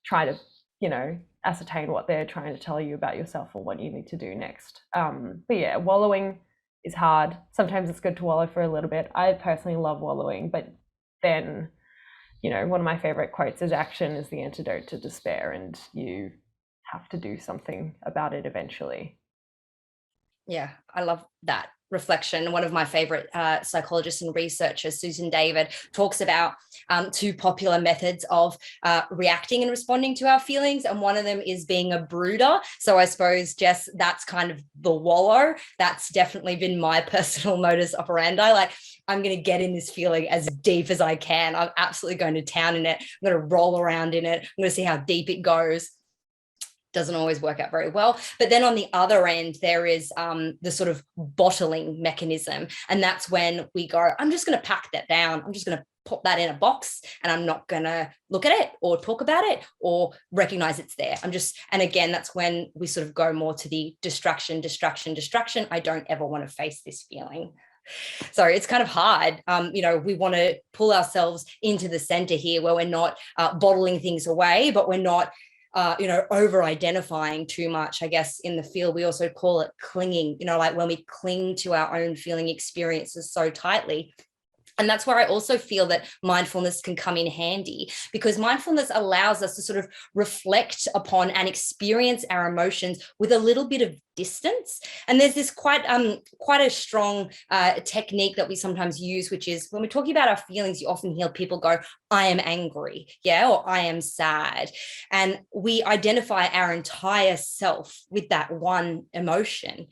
Speaker 2: try to, you know, ascertain what they're trying to tell you about yourself or what you need to do next. But yeah, wallowing is hard. Sometimes it's good to wallow for a little bit. I personally love wallowing, but then, you know, one of my favorite quotes is action is the antidote to despair, and you have to do something about it eventually.
Speaker 1: Yeah, I love that reflection. One of my favorite psychologists and researchers, Susan David, talks about two popular methods of reacting and responding to our feelings. And one of them is being a brooder. So I suppose, Jess, that's kind of the wallow. That's definitely been my personal modus operandi. Like, I'm going to get in this feeling as deep as I can. I'm absolutely going to town in it. I'm going to roll around in it. I'm going to see how deep it goes. Doesn't always work out very well. But then on the other end, there is the sort of bottling mechanism. And that's when we go, I'm just going to pack that down. I'm just going to put that in a box, and I'm not going to look at it or talk about it or recognize it's there. And again, that's when we sort of go more to the distraction. I don't ever want to face this feeling. So it's kind of hard. You know, we want to pull ourselves into the center here, where we're not bottling things away, but we're not you know, over identifying too much. I guess in the field, we also call it clinging, you know, like when we cling to our own feeling experiences so tightly. And that's where I also feel that mindfulness can come in handy, because mindfulness allows us to sort of reflect upon and experience our emotions with a little bit of distance. And there's this quite a strong technique that we sometimes use, which is when we're talking about our feelings, you often hear people go, I am angry, yeah, or I am sad. And we identify our entire self with that one emotion.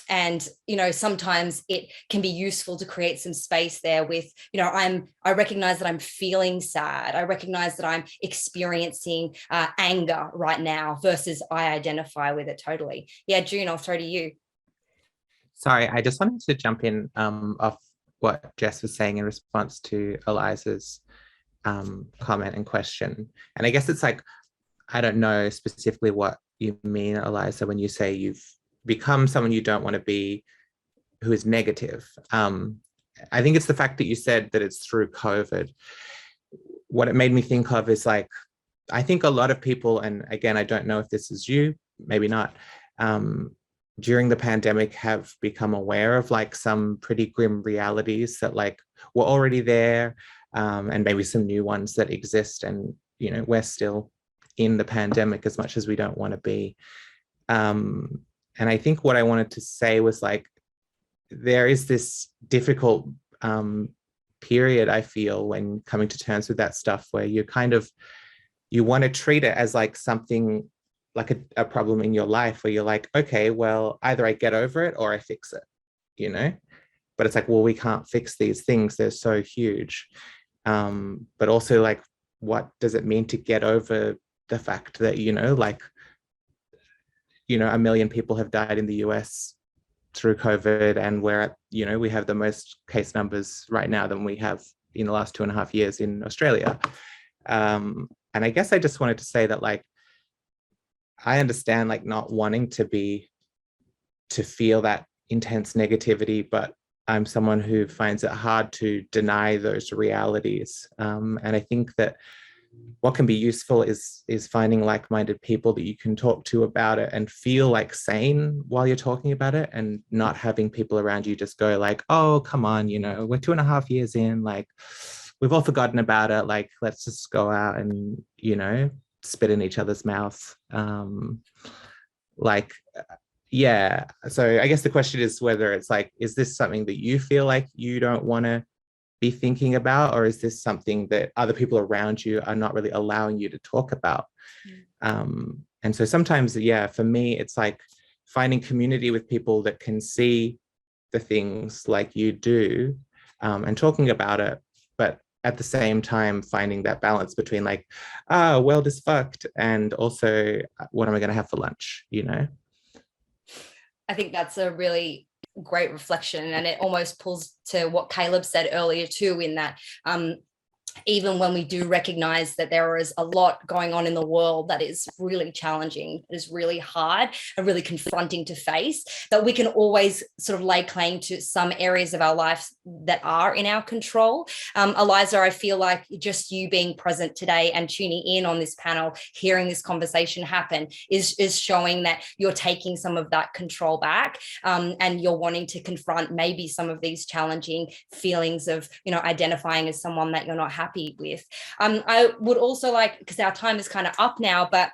Speaker 1: And, you know, sometimes it can be useful to create some space there with, you know, I recognize that I'm feeling sad. I recognize that I'm experiencing anger right now, versus I identify with it totally. Yeah, June, I'll throw to you.
Speaker 3: Sorry, I just wanted to jump in off what Jess was saying in response to Eliza's comment and question. And I guess it's like, I don't know specifically what you mean, Eliza, when you say you've become someone you don't want to be, who is negative. I think it's the fact that you said that it's through COVID. What it made me think of is like, I think a lot of people, and again, I don't know if this is you, maybe not, during the pandemic have become aware of like some pretty grim realities that like were already there, and maybe some new ones that exist. And, you know, we're still in the pandemic as much as we don't want to be. And I think what I wanted to say was like, there is this difficult period, I feel, when coming to terms with that stuff, where you kind of, you want to treat it as like something, like a problem in your life, where you're like, okay, well, either I get over it or I fix it, you know? But it's like, well, we can't fix these things. They're so huge. But also like, what does it mean to get over the fact that, you know, like, you know, 1 million people have died in the US through COVID, and we're at, you know, we have the most case numbers right now than we have in the last 2.5 years in Australia. And I guess I just wanted to say that, like, I understand like not wanting to feel that intense negativity, but I'm someone who finds it hard to deny those realities. And I think that what can be useful is finding like-minded people that you can talk to about it and feel like sane while you're talking about it, and not having people around you just go like, oh, come on, you know, we're 2.5 years in, like, we've all forgotten about it. Like, let's just go out and, you know, spit in each other's mouths. Like, yeah. So I guess the question is whether it's like, is this something that you feel like you don't want to be thinking about, or is this something that other people around you are not really allowing you to talk about? And so sometimes, yeah, for me, it's like finding community with people that can see the things like you do, and talking about it, but at the same time finding that balance between like, world is fucked, and also what am I going to have for lunch, you know?
Speaker 1: I think that's a really great reflection, and it almost pulls to what Caleb said earlier too, in that even when we do recognize that there is a lot going on in the world that is really challenging, it is really hard and really confronting to face, that we can always sort of lay claim to some areas of our life that are in our control. Eliza, I feel like just you being present today and tuning in on this panel, hearing this conversation happen, is showing that you're taking some of that control back, and you're wanting to confront maybe some of these challenging feelings of, you know, identifying as someone that you're not happy with. I would also like, because our time is kind of up now, but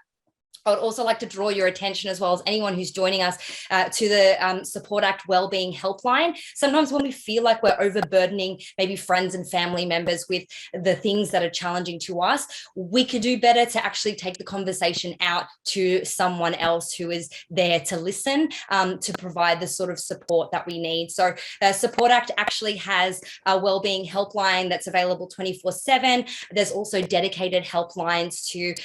Speaker 1: I would also like to draw your attention, as well as anyone who's joining us, to the Support Act Wellbeing Helpline. Sometimes when we feel like we're overburdening maybe friends and family members with the things that are challenging to us, we could do better to actually take the conversation out to someone else who is there to listen, to provide the sort of support that we need. So Support Act actually has a wellbeing helpline that's available 24/7. There's also dedicated helplines to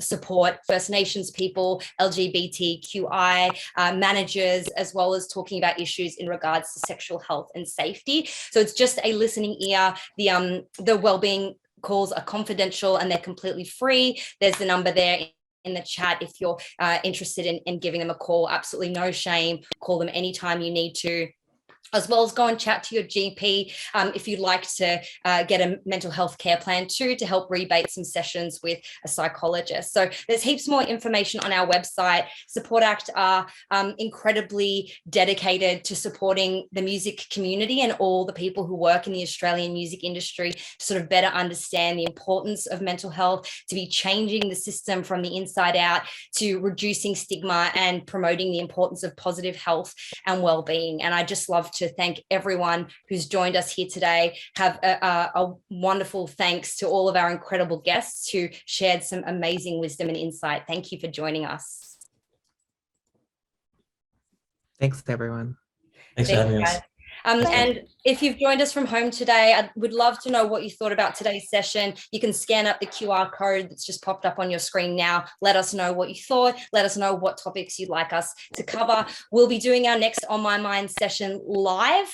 Speaker 1: support First Nations people, LGBTQI managers, as well as talking about issues in regards to sexual health and safety. So it's just a listening ear. The wellbeing calls are confidential and they're completely free. There's the number there in the chat if you're interested in giving them a call. Absolutely no shame. Call them anytime you need to, as well as go and chat to your GP if you'd like to get a mental health care plan too, to help rebate some sessions with a psychologist. So there's heaps more information on our website. Support Act are incredibly dedicated to supporting the music community and all the people who work in the Australian music industry to sort of better understand the importance of mental health, to be changing the system from the inside out, to reducing stigma and promoting the importance of positive health and well-being. And I just love to thank everyone who's joined us here today. Have a wonderful thanks to all of our incredible guests who shared some amazing wisdom and insight. Thank you for joining us.
Speaker 3: Thanks, everyone.
Speaker 4: Thanks for having us.
Speaker 1: And If you've joined us from home today, I would love to know what you thought about today's session. You can scan up the QR code that's just popped up on your screen now. Let us know what you thought. Let us know what topics you'd like us to cover. We'll be doing our next On My Mind session live.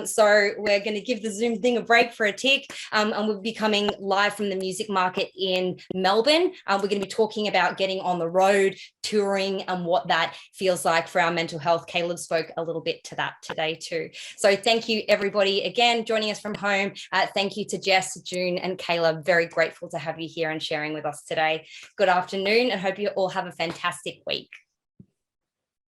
Speaker 1: So we're going to give the Zoom thing a break for a tick, and we'll be coming live from the music market in Melbourne. We're going to be talking about getting on the road, touring, and what that feels like for our mental health. Caleb spoke a little bit to that today too. So thank you, everybody, again, joining us from home. Thank you to Jess, June, and Caleb. Very grateful to have you here and sharing with us today. Good afternoon, and hope you all have a fantastic week.